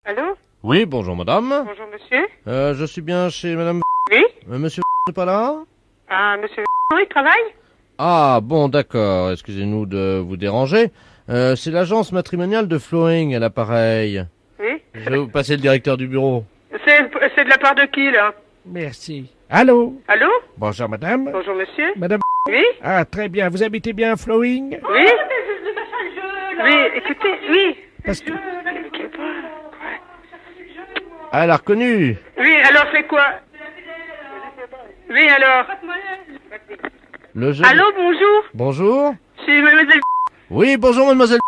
Allô? Oui, bonjour madame. Bonjour monsieur. Je suis bien chez madame... Oui? Monsieur n'est pas là? Ah, monsieur il travaille? Ah, bon, d'accord. Excusez-nous de vous déranger. C'est l'agence matrimoniale de Flowing à l'appareil. Oui? Je vais vous passer le directeur du bureau. C'est de la part de qui, là? Merci. Allô? Allô? Bonjour madame. Bonjour monsieur. Madame. Oui? Ah, très bien. Vous habitez bien à Flowing? Oui? Oui, écoutez, oui. Parce que... Ah, elle a reconnu. Oui, alors c'est quoi? Oui, alors? Le jeu... Allô, bonjour? Bonjour. Je suis mademoiselle... Oui, bonjour mademoiselle.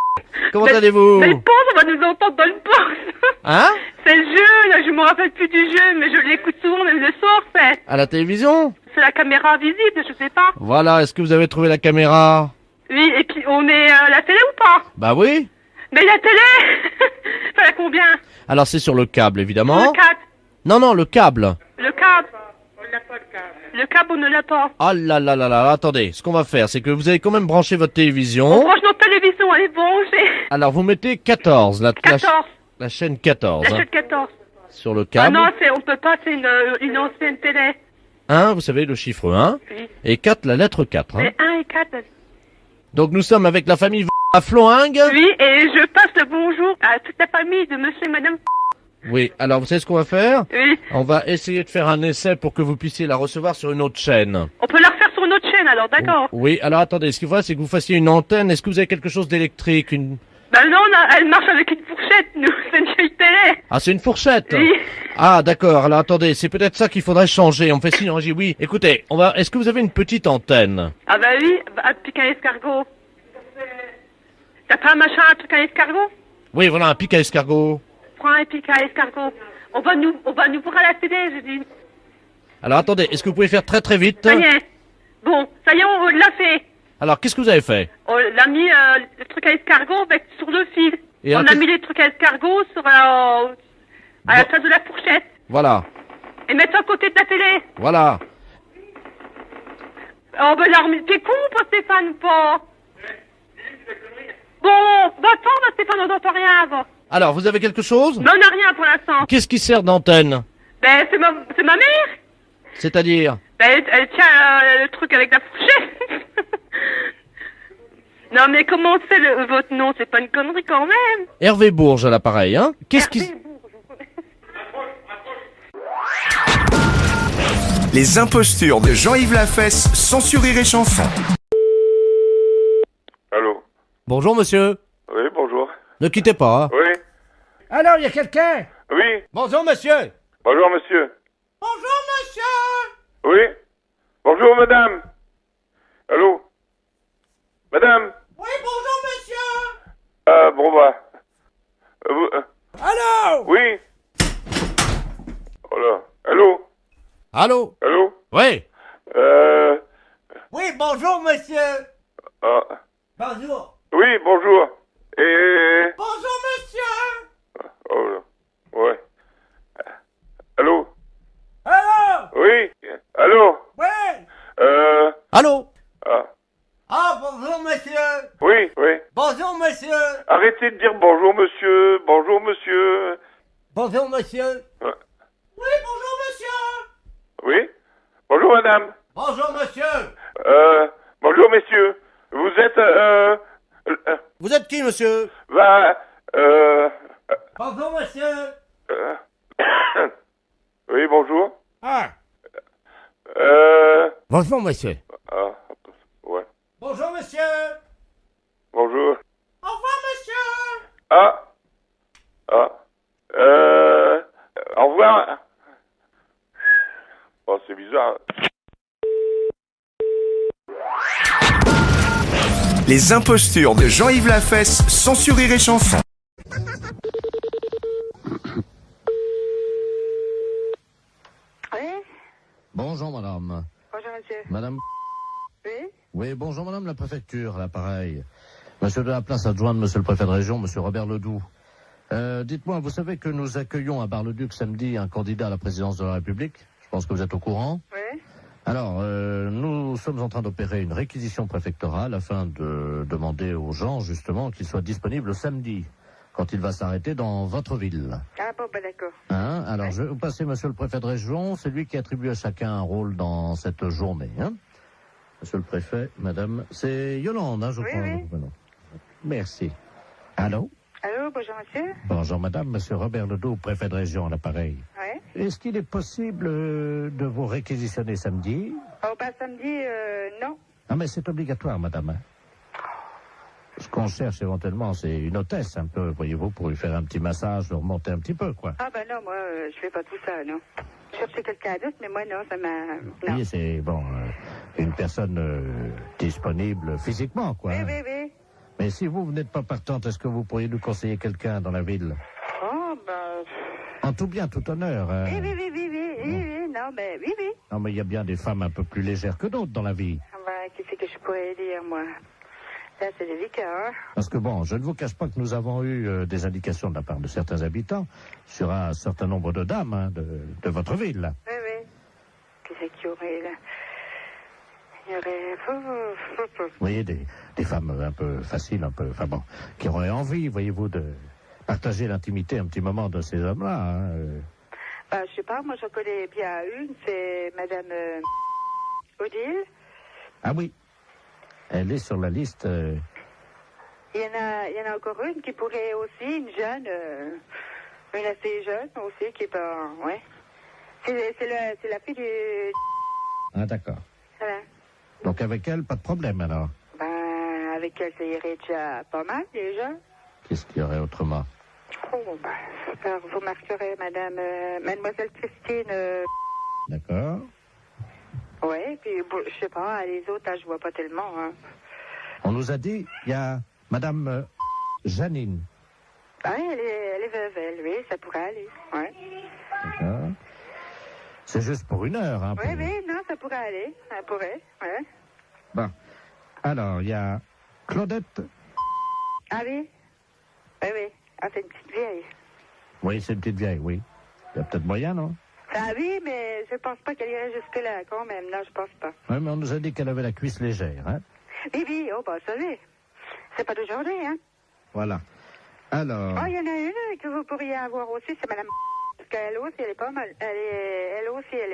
Comment Mais allez-vous? le pauvre va nous entendre dans le poste. Hein? C'est le jeu, là, je me rappelle plus du jeu, mais je l'écoute souvent, même le soir, c'est. À la télévision? C'est la caméra visible, je sais pas. Voilà, est-ce que vous avez trouvé la caméra? Oui, et puis on est à la télé ou pas? Bah oui. Mais la télé ça a combien? Alors c'est sur le câble, évidemment. Le câble. Non, le câble. Le câble. On n'a pas le câble. Le câble, on ne l'a pas. Ah là là là là, attendez, ce qu'on va faire, c'est que vous allez quand même brancher votre On télévision. branche notre télévision, elle est branchée. Alors vous mettez 14, la 14. la chaîne 14, La hein, chaîne 14. sur le Ah câble. non, on peut pas, c'est une ancienne télé. 1, vous savez, le chiffre 1, Oui. et 4, la lettre 4. Hein. Mais 1 et 4. Donc nous sommes avec la famille à Floingue. Oui, et je passe le bonjour à toute la famille de monsieur et madame. Oui, alors vous savez ce qu'on va faire? Oui. On va essayer de faire un essai pour que vous puissiez la recevoir sur une autre chaîne. On peut la refaire sur une autre chaîne, alors, d'accord? Oui, alors attendez, ce qu'il faut, c'est que vous fassiez une antenne. Est-ce que vous avez quelque chose d'électrique, une... Ben non, elle marche avec une fourchette, nous. C'est une vieille télé. Ah, c'est une fourchette. Oui. Ah, d'accord. Alors attendez, c'est peut-être ça qu'il faudrait changer. On fait signe en régie. Oui. Écoutez, est-ce que vous avez une petite antenne? Ah bah oui, un pic à escargot. T'as pas un machin, un truc à escargot? Oui, voilà, un pic à escargot. Prends un pic à escargot. On va nous voir à la télé, je dis. Alors attendez, est-ce que vous pouvez faire très très vite? Ça y est. Bon, ça y est, on l'a fait. Alors, qu'est-ce que vous avez fait? On a mis le truc à escargot sur le fil. Et On alors, a mis les trucs à escargot à la place de la fourchette. Voilà, Et mettre à côté de la télé. voilà. Oh ben là, t'es con ou pas, Stéphane, ou pas? Bon, bah attends, bah, Stéphane, on n'entend rien, bon. Alors, vous avez quelque chose? Mais on n'a rien pour l'instant. Qu'est-ce qui sert d'antenne? Ben, c'est ma mère. C'est-à-dire? Ben, elle tient le truc avec la fourchette. Non, mais comment c'est votre nom? C'est pas une connerie quand même. Hervé Bourges à l'appareil, hein? Qu'est-ce qui... Les impostures de Jean-Yves Lafesse, sans sourire et chanson. Allô? Bonjour, monsieur. Oui, bonjour. Ne quittez pas, hein? Oui? Alors, il y a quelqu'un? Oui? Bonjour, monsieur. Bonjour, monsieur. Bonjour monsieur! Oui? Bonjour, madame. Allô? Madame? Oui, bonjour monsieur! Ah, bon, bah. Allô? Oui? Oh là. Allô? Allô? Allô? Oui. Oui, bonjour monsieur! Ah. Bonjour! Oui, bonjour. Et... Bonjour monsieur! Oh là. Ouais. Allô? Allô? Oui? Allô? Oui! Allô? Ah. Ah, bonjour monsieur! Oui, oui. Bonjour monsieur! Arrêtez de dire bonjour, monsieur. Bonjour, monsieur. Bonjour monsieur! Ouais. Oui, bonjour monsieur! Oui? Bonjour, madame. Bonjour monsieur! Bonjour, messieurs. Vous êtes, Vous êtes qui, monsieur? Bonjour monsieur! Oui, bonjour. Ah! Euh... Bonjour monsieur! Ah, ouais. Bonjour monsieur! Bonjour. Au revoir monsieur! Ah. Ah. Au revoir. Oh, c'est bizarre. Les impostures de Jean-Yves Lafesse, sans sourire et chanson. Oui? Bonjour, madame. Bonjour, monsieur. Madame... Oui? Oui, bonjour, madame la préfecture, à l'appareil. Monsieur de la place adjoint de monsieur le préfet de région, monsieur Robert Ledoux. Dites-moi, vous savez que nous accueillons à Bar-le-Duc samedi un candidat à la présidence de la République? Je pense que vous êtes au courant. Oui? Alors, nous sommes en train d'opérer une réquisition préfectorale afin de demander aux gens, justement, qu'ils soient disponibles samedi. quand il va s'arrêter dans votre ville. Ah bon, bah d'accord. Hein? Alors, Ouais. je vais vous passer monsieur le préfet de région, c'est lui qui attribue à chacun un rôle dans cette journée. Hein? Monsieur le préfet, madame, c'est Yolande, hein, je Oui, crois. oui. votre prénom. Merci. Allô? Allô, bonjour monsieur. Bonjour madame, monsieur Robert Ledoux, préfet de région à l'appareil. Ouais. Est-ce qu'il est possible de vous réquisitionner samedi? Oh, bah samedi, non. Ah mais c'est obligatoire madame. Hein? Ce qu'on cherche éventuellement, c'est une hôtesse un peu, voyez-vous, pour lui faire un petit massage, le remonter un petit peu, quoi. Ah bah non, moi, je fais pas tout ça, non. Je cherchais quelqu'un d'autre, mais moi, non, ça m'a... Non. Oui, c'est bon, une personne disponible physiquement, quoi. Oui, Hein. oui, oui. Mais si vous n'êtes pas partante, est-ce que vous pourriez nous conseiller quelqu'un dans la ville? Oh, bah... En tout bien, tout honneur. Hein. Oui, oui, oui, oui, oui, oui, oui, non, mais oui, oui. Non, mais il y a bien des femmes un peu plus légères que d'autres dans la vie. Ah bah, qu'est-ce que je pourrais dire, moi? Là, c'est délicat, hein. Parce que bon, je ne vous cache pas que nous avons eu des indications de la part de certains habitants sur un certain nombre de dames hein, de votre ville. Là. Oui, oui. Qu'est-ce qu'il y aurait, là? Il y aurait... Vous voyez, des femmes un peu faciles, un peu, enfin bon, qui auraient envie, voyez-vous, de partager l'intimité un petit moment de ces hommes-là. Hein. Bah, je sais pas, moi, j'en connais bien une, c'est Madame Odile. Ah oui, elle est sur la liste. Il y en a encore une qui pourrait aussi, une jeune, une assez jeune aussi, qui est pas... Ouais. C'est la fille du... Ah d'accord. Voilà. Donc avec elle, pas de problème alors. Ben, avec elle, ça irait déjà pas mal, déjà. Qu'est-ce qu'il y aurait autrement? Oh, ben, alors, vous marquerez Mademoiselle Christine... D'accord. Ouais, puis, bon, je sais pas, les autres, là, je vois pas tellement, hein. On nous a dit, il y a Madame Janine. Ah, elle est veuve, elle, oui, ça pourrait aller, ouais. D'accord. C'est juste pour une heure. Hein, Oui, oui, non, ça pourrait aller, ça pourrait, ouais. Bon. Alors, il y a Claudette. Ah oui? Oui, oui. Ah, c'est une petite vieille. Oui, c'est une petite vieille, oui. Il y a peut-être moyen, non? Ah oui, mais je pense pas qu'elle irait jusque-là, quand même. Non, je pense pas. Oui, mais on nous a dit qu'elle avait la cuisse légère, hein? Oui, oui, oh, bah, ça oui. C'est pas d'aujourd'hui, hein. Voilà. Alors... Oh, il y en a une que vous pourriez avoir aussi, c'est Madame... Parce qu'elle aussi, elle est pas mal. Elle aussi, elle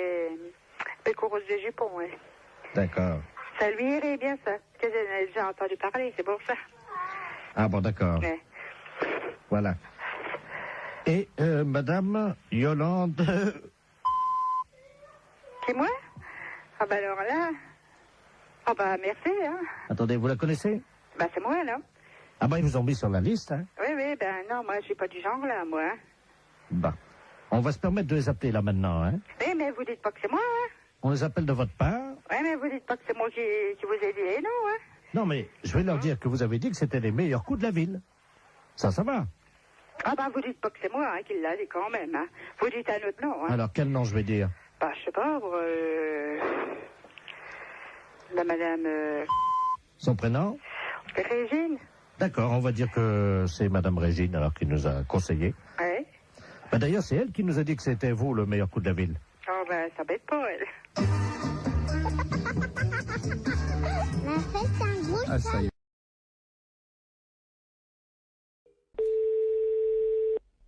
est coureuse de jupons, ouais. D'accord. Ça lui irait bien, ça. Parce que j'en ai déjà entendu parler, c'est pour ça. Ah bon, d'accord. Ouais. Voilà. Et Madame Yolande... C'est moi? Ah, bah, alors là... Ah, bah, merci, hein. Attendez, vous la connaissez? Bah, c'est moi, là. Ah ben, ils vous ont mis sur la liste, hein? Oui, oui, ben non, moi, je suis pas du genre, là, moi. Hein. Bah. On va se permettre de les appeler là maintenant, hein? Oui, mais vous dites pas que c'est moi, hein. On les appelle de votre part? Oui, mais vous dites pas que c'est moi qui vous ai dit, non, hein. Non, mais je vais leur dire que vous avez dit que c'était les meilleurs coups de la ville. Ça va. Ah, bah, vous dites pas que c'est moi, hein, qui l'a dit quand même, hein. Vous dites un autre nom, hein. Alors, quel nom je vais dire? Bah, je sais pas, la madame, Son prénom? Régine. D'accord, on va dire que c'est Madame Régine, alors, qui nous a conseillé. Oui. Bah, d'ailleurs, c'est elle qui nous a dit que c'était vous le meilleur coup de la ville. Oh, ben, ça bête pas, elle. Ah, ça y est.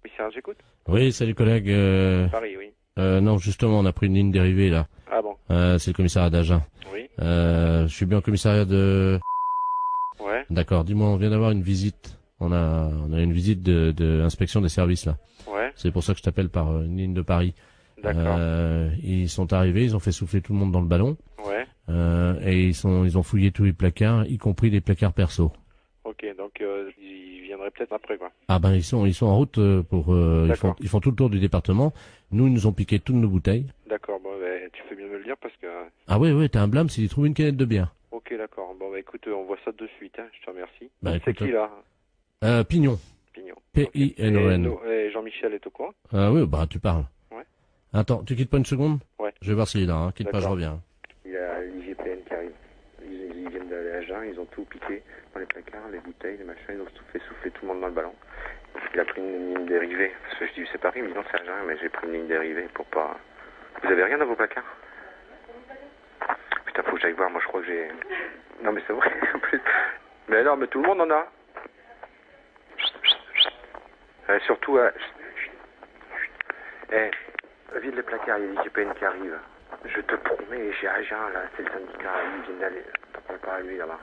Oui, Serge, j'écoute. Oui, salut collègue. Paris, oui. Non, justement, on a pris une ligne dérivée là. Ah bon? C'est le commissariat d'Agen. Oui. Je suis bien au commissariat de... Ouais. D'accord, dis-moi, on vient d'avoir une visite. On a une visite de inspection des services là. Ouais. C'est pour ça que je t'appelle par une ligne de Paris. D'accord. Ils sont arrivés, ils ont fait souffler tout le monde dans le ballon. Ouais. Et ils ont fouillé tous les placards, y compris les placards perso. Ok, donc ils viendraient peut-être après, quoi. Ah ben ils sont en route pour ils font tout le tour du département. Nous ils nous ont piqué toutes nos bouteilles. D'accord, bon, ben, tu fais bien me le dire parce que... Ah ouais, t'as un blâme s'ils trouvent une canette de bière. Ok, d'accord. Bon, bah écoute, on voit ça de suite, hein. Je te remercie. Bah, C'est écoute, qui, là? Pignon. Pignon. P-I-N-O-N. Et Jean-Michel est au courant? Ah oui, bah tu parles. Ouais. Attends, tu quittes pas une seconde? Ouais. Je vais voir s'il est là, hein. Quitte pas, je D'accord. reviens. Il y a l'IGPN qui arrive. Ils viennent d'aller à Jeun, ils ont tout piqué dans les placards, les bouteilles, les machins, ils ont tout fait souffler tout le monde dans le ballon. Il a pris une ligne dérivée, parce que je dis c'est Paris, mais non c'est à Jeun, mais j'ai pris une ligne dérivée pour pas... Vous avez rien dans vos placards? Putain, faut que j'aille voir, moi je crois que j'ai... Non mais c'est vrai, en plus. Mais alors, mais tout le monde en a. Surtout, vide les placards, il y a l'IGPN qui arrive. Je te promets, j'ai agent là, c'est le syndicat, ils viennent d'aller, t'en parles pas à lui là-bas.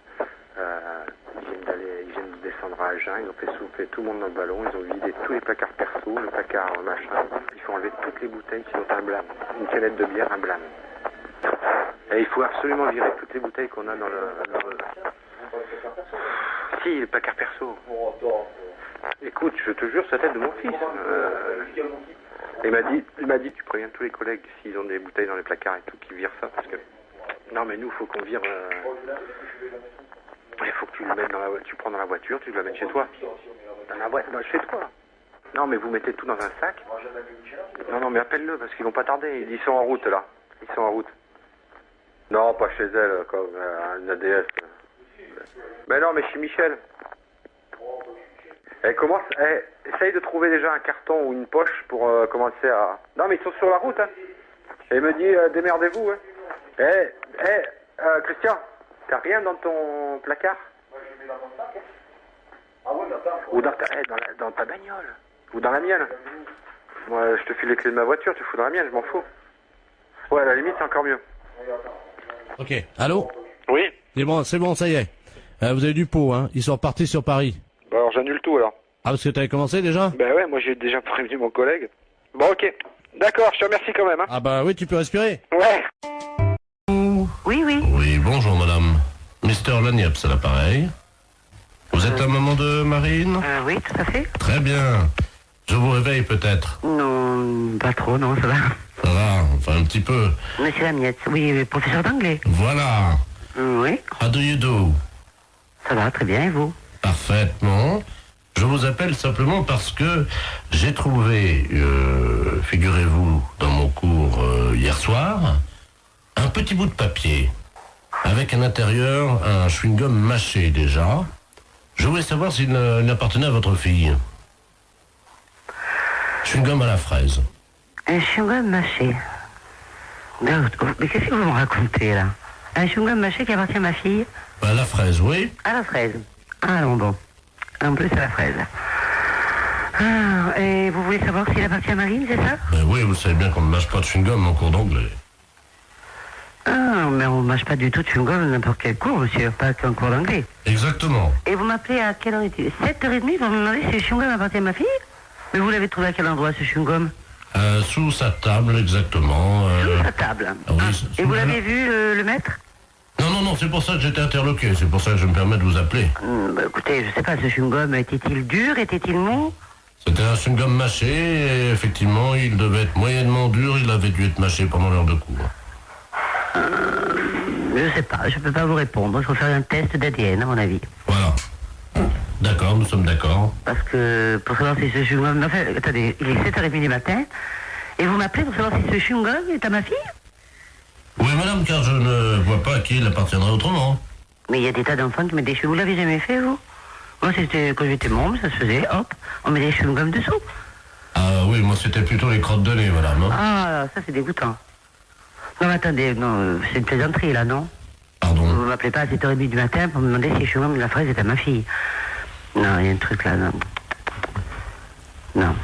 Ils viennent de descendre à Agen, ils ont fait souffler tout le monde dans le ballon, ils ont vidé tous les placards perso, le placard machin, il faut enlever toutes les bouteilles, sinon t'as un blâme. Une canette de bière, un blâme. Et il faut absolument virer toutes les bouteilles qu'on a dans le... Si, le placard perso. Écoute, je te jure, c'est la tête de mon fils. Il m'a dit, tu préviens tous les collègues s'ils ont des bouteilles dans les placards et tout, qu'ils virent ça, parce que... Non, mais nous, faut qu'on vire... Il faut que tu le mettes dans la voiture, tu prends dans la voiture, tu le mets chez toi. Dans la voiture, chez toi. Non, mais vous mettez tout dans un sac. Non, mais appelle-le, parce qu'ils vont pas tarder. Ils sont en route, là. Ils sont en route. Non, pas chez elle, comme un ADS. Mais non, mais chez Michel. Essaye de trouver déjà un carton ou une poche pour commencer à... Non, mais ils sont sur la route, hein. Et il me dit, démerdez-vous, hein. Christian, t'as rien dans ton placard? Moi, je mets dans mon sac, hein. Ah ouais, ou dans ta bagnole. Ou dans la mienne. Moi, je te file les clés de ma voiture, tu fous dans la mienne, je m'en fous. Ouais, à la limite, c'est encore mieux. Ok. Allô? Oui. C'est bon, ça y est. Vous avez du pot, hein. Ils sont repartis sur Paris. Bah alors, j'annule tout, alors. Ah, parce que t'avais commencé déjà? Ben ouais, moi j'ai déjà prévenu mon collègue. Bon, ok. D'accord, je te remercie quand même, hein. Ah bah oui, tu peux respirer. Ouais. Oui. Oui, bonjour madame. Mr. Lagniepce à l'appareil. Vous êtes la maman de Marine? Oui, tout à fait. Très bien. Je vous réveille peut-être? Non, pas trop, non, ça va. Ça va, enfin un petit peu. Monsieur Lamiette, oui, professeur d'anglais. Voilà. Oui. How do you do? Ça va, très bien, et vous? Parfaitement. Je vous appelle simplement parce que j'ai trouvé, figurez-vous, dans mon cours hier soir, un petit bout de papier avec à l'intérieur un chewing-gum mâché déjà. Je voulais savoir s'il appartenait à votre fille. Chewing-gum à la fraise. Un chewing-gum mâché. Mais qu'est-ce que vous me racontez là? Un chewing-gum mâché qui appartient à ma fille? À la fraise, oui. À la fraise. Ah non, bon. En plus à la fraise. Ah, et vous voulez savoir s'il appartient à Marine, c'est ça? Ben oui, vous savez bien qu'on ne mâche pas de chewing-gum en cours d'anglais. Ah, mais on ne mâche pas du tout de chewing-gum n'importe quel cours, monsieur, pas qu'un cours d'anglais. Exactement. Et vous m'appelez à quelle heure est-il? 7h30 pour me demander si le chewing-gum appartient à ma fille? Mais vous l'avez trouvé à quel endroit, ce chewing-gum? Sous sa table, exactement. Sous sa table. Ah, oui, et vous l'avez vu, le maître? Non, c'est pour ça que j'étais interloqué, c'est pour ça que je me permets de vous appeler. Bah, écoutez, je sais pas, ce chewing-gum, était-il dur, était-il mou? C'était un chewing-gum mâché, et effectivement, il devait être moyennement dur, il avait dû être mâché pendant l'heure de cours. Je sais pas, je peux pas vous répondre, il faut faire un test d'ADN, à mon avis. Voilà. D'accord, nous sommes d'accord. Parce que, pour savoir si ce chewing-gum... Enfin, attendez, il est 7h30 du matin, et vous m'appelez pour savoir si ce chewing-gum est à ma fille? Oui, madame, car je ne vois pas à qui il appartiendrait autrement. Mais il y a des tas d'enfants qui mettent des cheveux. Vous l'avez jamais fait, vous? Moi, c'était quand j'étais môme, ça se faisait, hop, on met des chewing-gums dessous. Ah oui, moi c'était plutôt les crottes de nez, madame. Hein. Ah, ça c'est dégoûtant. Non, mais attendez, non, c'est une plaisanterie, là, non? Pardon. Vous m'appelez pas à 7h30 du matin pour me demander si le chewing-gum de la fraise est à ma fille. Non, il y a un truc là, non. Non.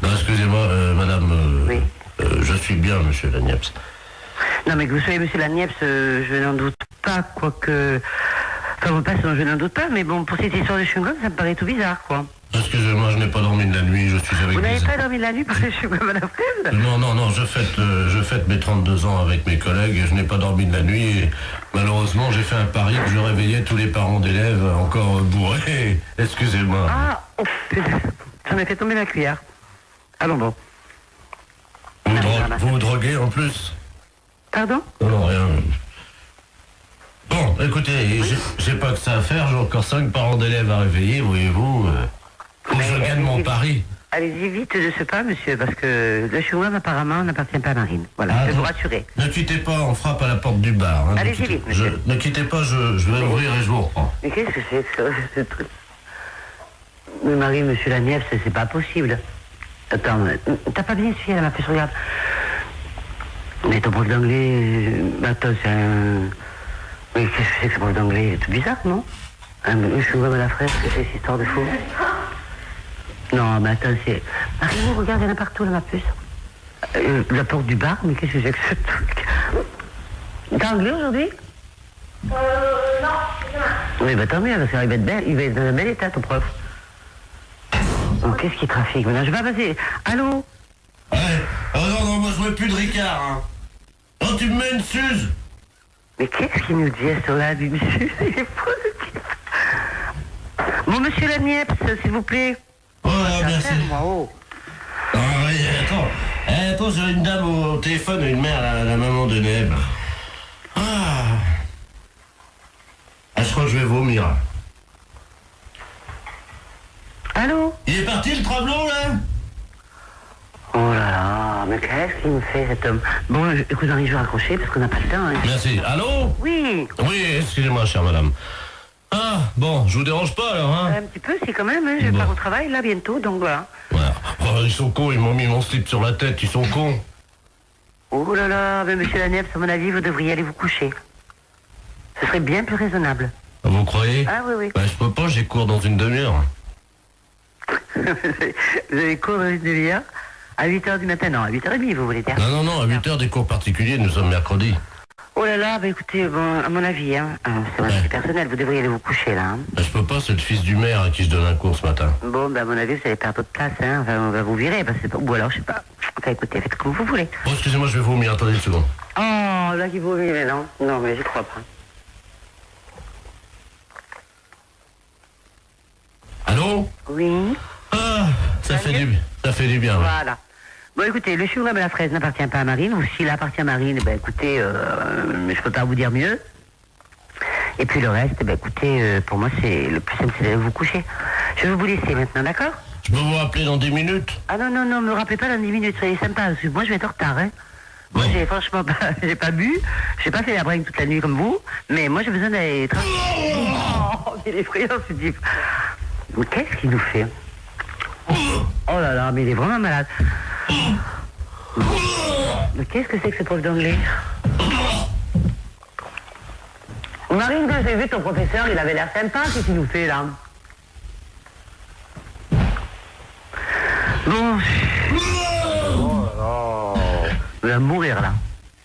Non, excusez-moi, madame, Oui. je suis bien, monsieur Lagniepce. Non, mais que vous soyez monsieur Lagniepce, je n'en doute pas, quoique... Enfin, vous passez, je n'en doute pas, mais bon, pour cette histoire de chewing-gum, ça me paraît tout bizarre, quoi. Excusez-moi, je n'ai pas dormi de la nuit, je suis avec Vous n'avez des... pas dormi de la nuit pour le chewing-gum à la fraise? Non, je fête mes 32 ans avec mes collègues et je n'ai pas dormi de la nuit et malheureusement j'ai fait un pari que je réveillais tous les parents d'élèves encore bourrés. Excusez-moi. Ah, oh, putain, j'en ai fait tomber la cuillère. Allons bon. Vous vous droguez en plus? Pardon? Non, rien. Bon, écoutez, j'ai pas que ça à faire, j'ai encore 5 parents d'élèves à réveiller, voyez-vous. Faut que je gagne mon pari. Allez-y vite de ce pas, monsieur, parce que le chewing-gum apparemment n'appartient pas à Marine. Voilà, je vais vous rassurer. Ne quittez pas, on frappe à la porte du bar. Hein, allez-y vite, monsieur. Ne quittez pas, je vais ouvrir et je vous reprends. Mais qu'est-ce que c'est que ça, ce truc? Mais Marie, monsieur Lagniepce, c'est pas possible. Attends, t'as pas bien suivi, elle m'a fait, regarde. Mais ton prof d'anglais, attends, c'est un... Mais qu'est-ce que c'est que ce prof d'anglais? C'est tout bizarre, non? Un chewing-gum à la fraise, c'est cette histoire de fou? Non, mais attends, c'est... Marie, regarde, il y en a partout, là, ma puce. La porte du bar, mais qu'est-ce que c'est que ce truc? T'es anglais aujourd'hui? Non, c'est demain. Oui, bah tant mieux, parce qu'il va être belle, il va être dans un bel état, ton prof. Oh, qu'est-ce qu'il trafique maintenant? Je vais pas passer. Allô? Ouais. Oh non, moi je veux plus de Ricard, hein. Oh, tu me mets une suze. Mais qu'est-ce qu'il nous dit sur la vie, monsieur? Il est fou, ce type. Bon, monsieur Laniepce, s'il vous plaît. Oh, là, merci. Moi, oh. Ah oui, attends. Attends, j'ai une dame au téléphone, une mère, la maman de Neb. Ah, je crois que je vais vomir. Allô? Il est parti le tremblant là? Oh là là, mais qu'est-ce qu'il me fait cet homme? Bon, écoute, Henri, je vais raccrocher parce qu'on n'a pas le temps. Hein. Merci. Allô? Oui. Oui, excusez-moi, chère madame. Ah, bon, je vous dérange pas alors, hein? Un petit peu, si quand même, hein, je Bon. pars au travail là bientôt, donc voilà. Voilà. Oh, ils sont cons, ils m'ont mis mon slip sur la tête, ils sont cons. Oh là là, mais monsieur Laniepce, à mon avis, vous devriez aller vous coucher. Ce serait bien plus raisonnable. Vous croyez? Ah oui, oui. Bah, je peux pas, j'ai cours dans une demi-heure. Vous avez cours dans une demi-heure? À 8h du matin? Non, à 8h30, vous voulez dire? Non, à 8h des cours particuliers, nous sommes mercredi. Oh là là, bah écoutez, bon, à mon avis, hein, c'est mon avis personnel, vous devriez aller vous coucher là. Hein. Bah, je peux pas, c'est le fils du maire à qui je donne un cours ce matin. Bon, bah à mon avis, vous allez perdre votre place, hein. Enfin, on va vous virer, parce que c'est pas... Ou alors, je sais pas. Enfin, écoutez, faites comme vous voulez. Oh, excusez-moi, je vais vomir, attendez une seconde. Oh, là, qu'il vaut mieux, mais non. Non, mais j'y crois pas. Allô? Oui. Ah, ça fait du bien. Ouais. Voilà. Bon, écoutez, le chou-rêve à la fraise n'appartient pas à Marine, ou s'il appartient à Marine, ben écoutez, je peux pas vous dire mieux. Et puis le reste, ben écoutez, pour moi, c'est le plus simple, c'est d'aller vous coucher. Je vais vous laisser maintenant, d'accord? Je peux vous rappeler dans 10 minutes? Ah non, me rappelez pas dans 10 minutes, soyez sympa, parce que moi, je vais être en retard, hein. Moi, j'ai franchement pas, j'ai pas bu, j'ai pas fait la bringue toute la nuit comme vous, mais moi, j'ai besoin d'aller... Oh, il est effrayant, ce type. Mais qu'est-ce qu'il nous fait? Oh là là, mais il est vraiment malade. Mais qu'est-ce que c'est que ce prof d'anglais? Marine, quand j'ai vu ton professeur, il avait l'air sympa, qu'est-ce qu'il nous fait là? Bon. Oh, il va mourir là.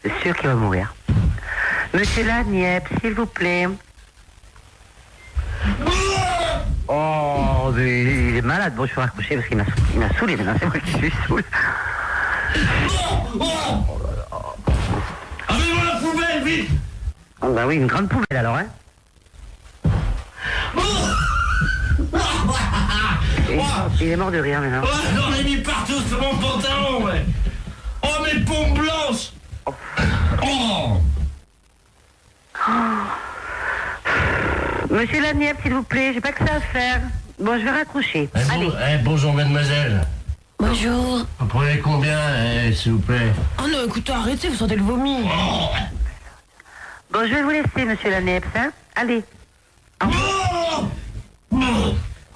C'est sûr qu'il va mourir. Monsieur Laniepce, s'il vous plaît. Oh, mais il est malade. Bon, je peux raccrocher parce qu'il m'a saoulé maintenant. C'est moi qui suis saoulé. Avez-moi la poubelle, vite! Ah bah oui, une grande poubelle alors, hein. Il est mort de rire maintenant. Oh, j'en ai mis partout sur mon pantalon, ouais! Oh, mes pompes blanches! Oh! Monsieur Laniepce, s'il vous plaît, j'ai pas que ça à faire. Bon, je vais raccrocher. Allez. Bonjour, mademoiselle. Bonjour. Vous prenez combien, s'il vous plaît? Oh non, écoutez, arrêtez, vous sentez le vomi. Oh! Bon, je vais vous laisser, monsieur Laniepce, hein. Allez. Oh!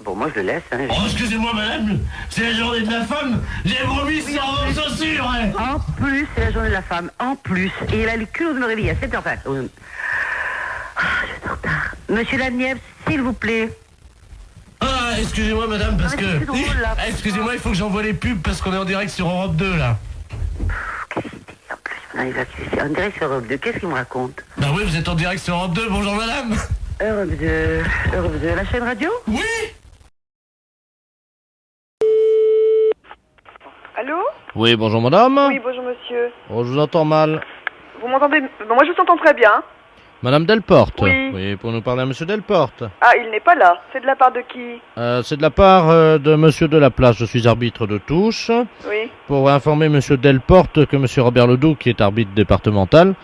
Bon, moi, je le laisse, hein. Oh, excusez-moi, madame, c'est la journée de la femme. J'ai vomi sur vos chaussures, hein. En plus, c'est la journée de la femme. En plus. Et il a le culot de me réveiller à 7h. Enfin, je suis en retard. Monsieur Laniepce, s'il vous plaît. Ah, excusez-moi, madame, parce Ah, que... mais c'est drôle, là. Excusez-moi, il faut que j'envoie les pubs parce qu'on est en direct sur Europe 2, là. Qu'est-ce qu'il dit en plus? Il va en direct sur Europe 2. Qu'est-ce qu'il me raconte? Bah oui, vous êtes en direct sur Europe 2. Bonjour, madame. Europe 2, la chaîne radio? Oui. Allô? Oui, bonjour madame. Oui, bonjour monsieur. Oh, je vous entends mal. Vous m'entendez? Bon, moi je vous entends très bien. Madame Delporte. Oui. Pour nous parler à monsieur Delporte. Ah, il n'est pas là. C'est de la part de qui? C'est de la part de monsieur Delaplace. Je suis arbitre de touche. Oui. Pour informer monsieur Delporte que monsieur Robert Ledoux, qui est arbitre départemental,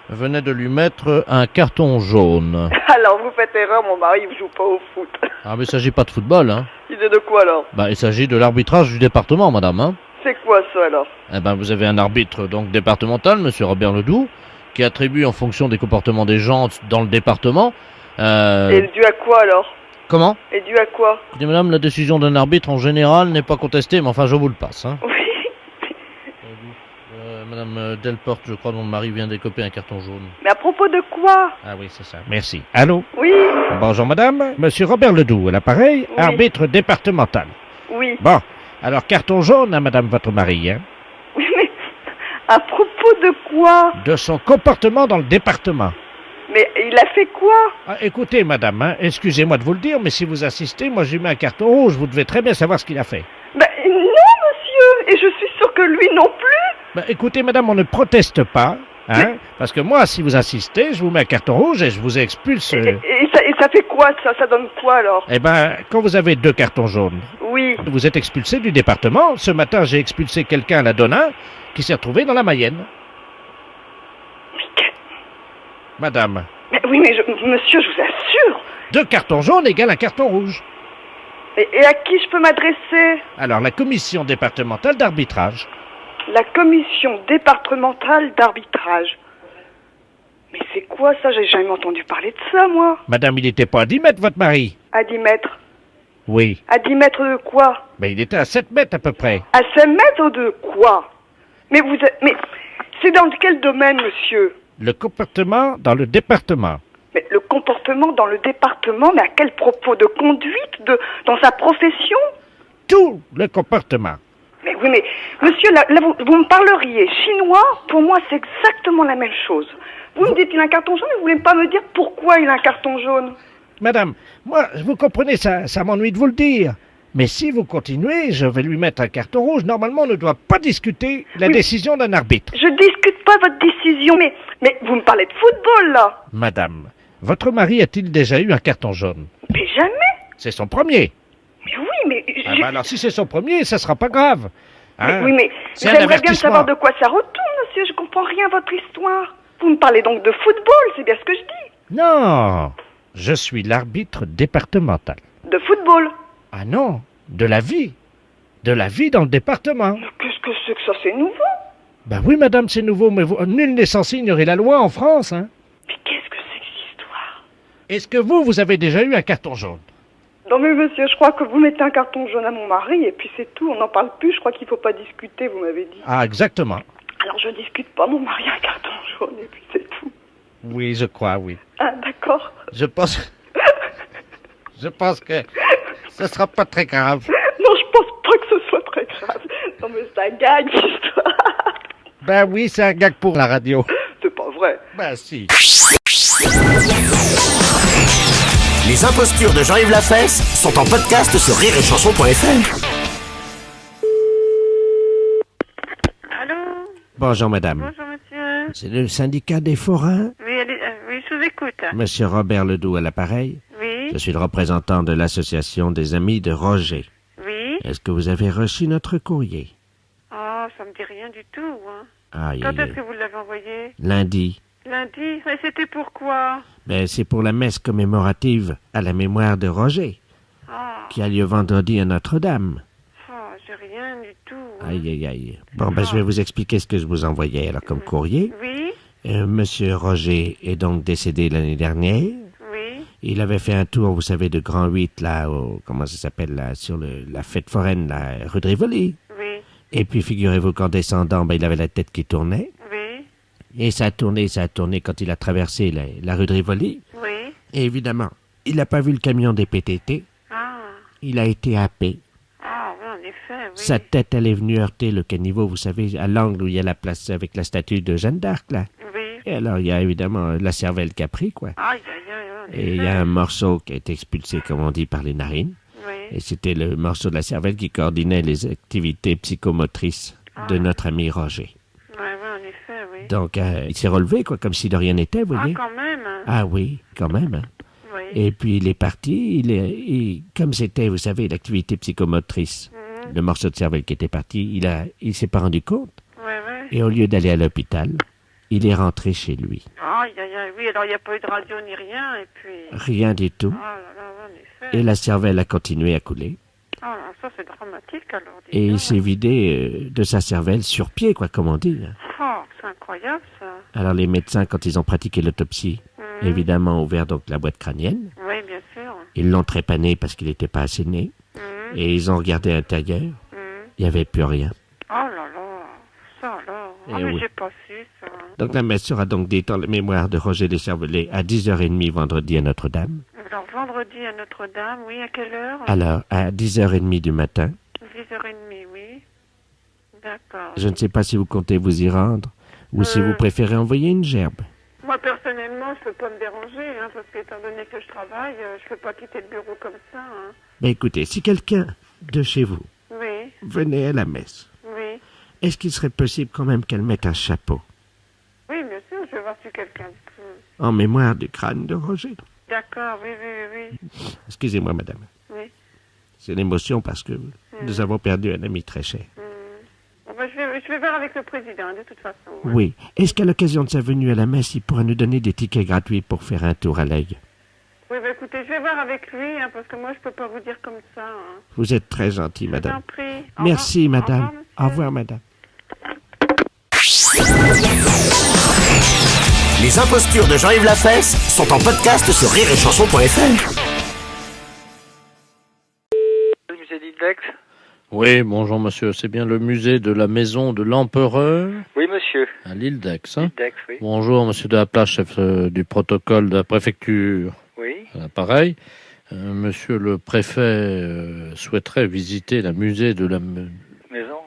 venait de lui mettre un carton jaune. Alors vous faites erreur, mon mari il joue pas au foot. Ah, mais il s'agit pas de football, hein. Il est de quoi alors? Bah, il s'agit de l'arbitrage du département, madame, hein. C'est quoi ça alors? Eh ben, vous avez un arbitre donc départemental, monsieur Robert Ledoux, qui attribue en fonction des comportements des gens dans le département. Et dû à quoi alors? Comment? Et dû à quoi? Écoutez, madame, la décision d'un arbitre en général n'est pas contestée, mais enfin, je vous le passe, hein. Oui. Madame Delporte, je crois, dont le mari vient d'écoper un carton jaune. Mais à propos de quoi? Ah oui, c'est ça. Merci. Allô? Oui. Bonjour madame, monsieur Robert Ledoux, à l'appareil, Oui. arbitre départemental. Oui. Bon, alors carton jaune à madame votre mari, hein? Oui, mais à propos de quoi? De son comportement dans le département. Mais il a fait quoi? Ah, écoutez, madame, hein, excusez-moi de vous le dire, mais si vous insistez, moi je lui mets un carton rouge, vous devez très bien savoir ce qu'il a fait. Ben non, monsieur, et je suis sûre que lui non plus. Ben, écoutez, madame, on ne proteste pas, hein, parce que moi, si vous insistez, je vous mets un carton rouge et je vous expulse. Et ça fait quoi, ça? Ça donne quoi, alors? Eh ben, quand vous avez 2 cartons jaunes, oui, vous êtes expulsé du département. Ce matin, j'ai expulsé quelqu'un à la Donin qui s'est retrouvé dans la Mayenne. Madame. Mais oui, mais monsieur, je vous assure. 2 cartons jaunes égale un carton rouge. Et à qui je peux m'adresser? Alors, la commission départementale d'arbitrage. La commission départementale d'arbitrage. Mais c'est quoi ça? J'ai jamais entendu parler de ça, moi. Madame, il n'était pas à 10 mètres, votre mari? À 10 mètres. Oui. À 10 mètres de quoi? Mais il était à 7 mètres à peu près. À 7 mètres de quoi? Mais c'est dans quel domaine, monsieur? Le comportement dans le département. Mais le comportement dans le département, mais à quel propos? De conduite? Dans sa profession? Tout le comportement. Mais oui, mais monsieur, là vous me parleriez chinois, pour moi c'est exactement la même chose. Vous me dites qu'il a un carton jaune, mais vous voulez pas me dire pourquoi il a un carton jaune? Madame, moi, vous comprenez, ça m'ennuie de vous le dire. Mais si vous continuez, je vais lui mettre un carton rouge. Normalement, on ne doit pas discuter la décision d'un arbitre. Je discute pas votre décision, mais vous me parlez de football, là. Madame, votre mari a-t-il déjà eu un carton jaune? Mais jamais. C'est son premier. Mais oui, mais... Ah ben alors, si c'est son premier, ça sera pas grave. Hein? Oui, mais c'est j'aimerais bien savoir de quoi ça retourne, monsieur. Je comprends rien à votre histoire. Vous me parlez donc de football, c'est bien ce que je dis. Non, je suis l'arbitre départemental. De football? Ah non, de la vie. De la vie dans le département. Mais qu'est-ce que c'est que ça? C'est nouveau? Ben oui, madame, c'est nouveau, mais nul n'est censé ignorer la loi en France, hein. Mais qu'est-ce que c'est que cette histoire? Est-ce que vous avez déjà eu un carton jaune? Non mais monsieur, je crois que vous mettez un carton jaune à mon mari et puis c'est tout, on n'en parle plus, je crois qu'il faut pas discuter, vous m'avez dit. Ah, exactement. Alors je discute pas, mon mari a un carton jaune et puis c'est tout. Oui, je crois, oui. Ah, d'accord. Je pense que ce sera pas très grave. Non, je pense pas que ce soit très grave. Non mais c'est un gag, l'histoire. Ben oui, c'est un gag pour la radio. C'est pas vrai. Ben si. Les impostures de Jean-Yves Lafesse sont en podcast sur rireetchanson.fr. Allô? Bonjour, madame. Bonjour, monsieur. C'est le syndicat des forains? Oui, oui, je vous écoute. Monsieur Robert Ledoux à l'appareil. Oui. Je suis le représentant de l'association des amis de Roger. Oui. Est-ce que vous avez reçu notre courrier? Oh, ça me dit rien du tout, hein. Aïe, Quand aïe, est-ce aïe. que vous l'avez envoyé? Lundi. Lundi? Mais c'était pourquoi? Ben, c'est pour la messe commémorative à la mémoire de Roger, qui a lieu vendredi à Notre-Dame. Oh, j'ai rien du tout. Aïe, aïe, aïe. Bon, ben, je vais vous expliquer ce que je vous envoyais, alors, comme courrier. Oui. Monsieur Roger est donc décédé l'année dernière. Oui. Il avait fait un tour, vous savez, de Grand 8, là, comment ça s'appelle, là, sur la fête foraine, là, rue de Rivoli. Oui. Et puis, figurez-vous qu'en descendant, ben, il avait la tête qui tournait. Oui. Et ça a tourné quand il a traversé la rue de Rivoli. Oui. Et évidemment, il n'a pas vu le camion des PTT. Ah. Il a été happé. Ah, oui, en effet, oui. Sa tête, elle est venue heurter le caniveau, vous savez, à l'angle où il y a la place avec la statue de Jeanne d'Arc, là. Oui. Et alors, il y a évidemment la cervelle qui a pris, quoi. Aïe, aïe, aïe, en effet. Et il y a un morceau qui a été expulsé, comme on dit, par les narines. Oui. Et c'était le morceau de la cervelle qui coordonnait les activités psychomotrices de notre ami Roger. Oui, en effet, oui. Donc, il s'est relevé, quoi, comme si de rien n'était, vous voyez. Ah, quand même. Ah oui, quand même. Hein. Oui. Et puis, il est parti. Comme c'était, vous savez, l'activité psychomotrice, le morceau de cervelle qui était parti, il s'est pas rendu compte. Oui, oui. Et au lieu d'aller à l'hôpital, il est rentré chez lui. Aïe, aïe, aïe, oui, alors il n'y a pas eu de radio ni rien, et puis... Rien du tout. Oh là là, en effet. Et la cervelle a continué à couler. Oh, ça c'est dramatique alors. Et il s'est vidé de sa cervelle sur pied, quoi, comme on dit. Oh, c'est incroyable ça. Alors les médecins, quand ils ont pratiqué l'autopsie, évidemment ouvert donc la boîte crânienne. Oui, bien sûr. Ils l'ont trépané parce qu'il n'était pas assez né. Et ils ont regardé à l'intérieur. Il n'y avait plus rien. Oh là là, ça alors. Eh Ah, mais oui. j'ai pas su ça. Donc la messe sera donc dite en la mémoire de Roger Descervelets à 10h30 vendredi à Notre-Dame. Alors vendredi à Notre-Dame, oui, à quelle heure? Alors à 10h30 du matin, 10h30, oui. D'accord. Je ne sais pas si vous comptez vous y rendre ou si vous préférez envoyer une gerbe. Moi, personnellement, je peux pas me déranger, hein, parce qu'étant donné que je travaille, je peux pas quitter le bureau comme ça. Hein. Mais écoutez, si quelqu'un de chez vous Oui, venait à la messe, oui. est-ce qu'il serait possible quand même qu'elle mette un chapeau Oui, bien sûr, je vais voir si quelqu'un peut. en mémoire du crâne de Roger? D'accord, oui, oui, oui. Excusez-moi, madame. Oui. C'est l'émotion parce que nous avons perdu un ami très cher. Bon, ben, je vais voir avec le président, de toute façon. Hein. Oui. Est-ce qu'à l'occasion de sa venue à la messe, il pourra nous donner des tickets gratuits pour faire un tour à l'aigle? Oui, ben, écoutez, je vais voir avec lui, hein, parce que moi, je peux pas vous dire comme ça. Hein. Vous êtes très gentil, Je vous en madame. prie. Merci, madame. Au Au revoir, madame. Les impostures de Jean-Yves Lafesse sont en podcast sur rireetchanson.fr. Le musée d'Index. Oui, bonjour monsieur, c'est bien le musée de la maison de l'empereur Oui, monsieur. à l'île d'Aix. Hein Index, oui. Bonjour monsieur de la place, chef du protocole de la préfecture. Oui. Pareil. Monsieur le préfet souhaiterait visiter le musée de la... Maison.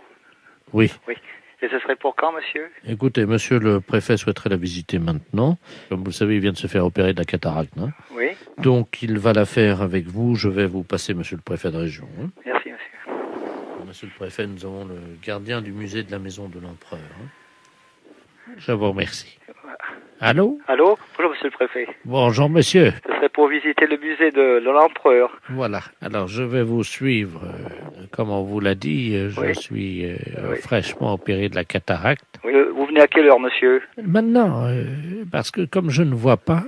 Oui. Oui. Et ce serait pour quand, monsieur? Écoutez, monsieur le préfet souhaiterait la visiter maintenant. Comme vous le savez, il vient de se faire opérer de la cataracte. Hein. Oui. Donc, il va la faire avec vous. Je vais vous passer monsieur le préfet de région. Hein. Merci, monsieur. Monsieur le préfet, nous avons le gardien du musée de la maison de l'empereur. Hein. Je vous remercie. Allô? Allô? Bonjour, monsieur le préfet. Bonjour, monsieur. Ce serait pour visiter le musée de l'empereur. Voilà. Alors, je vais vous suivre. Comme on vous l'a dit, je suis fraîchement opéré de la cataracte. Oui, vous venez à quelle heure, monsieur? Maintenant, parce que comme je ne vois pas,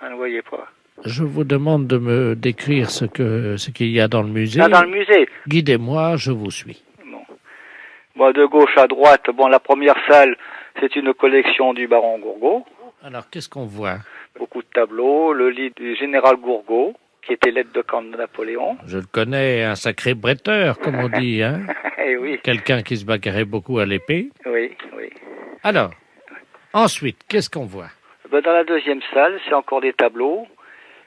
Ah, ne voyez pas. je vous demande de me décrire ce qu'il y a dans le musée. Ah, dans le musée? Guidez-moi, je vous suis. Bon, de gauche à droite, bon, la première salle, c'est une collection du baron Gourgaud. Alors, qu'est-ce qu'on voit? Beaucoup de tableaux, le lit du général Gourgaud, qui était l'aide de camp de Napoléon. Je le connais, un sacré bretteur, comme on dit, hein? Eh oui. Quelqu'un qui se bagarrait beaucoup à l'épée. Oui, oui. Alors, ensuite, qu'est-ce qu'on voit? Ben, dans la deuxième salle, c'est encore des tableaux,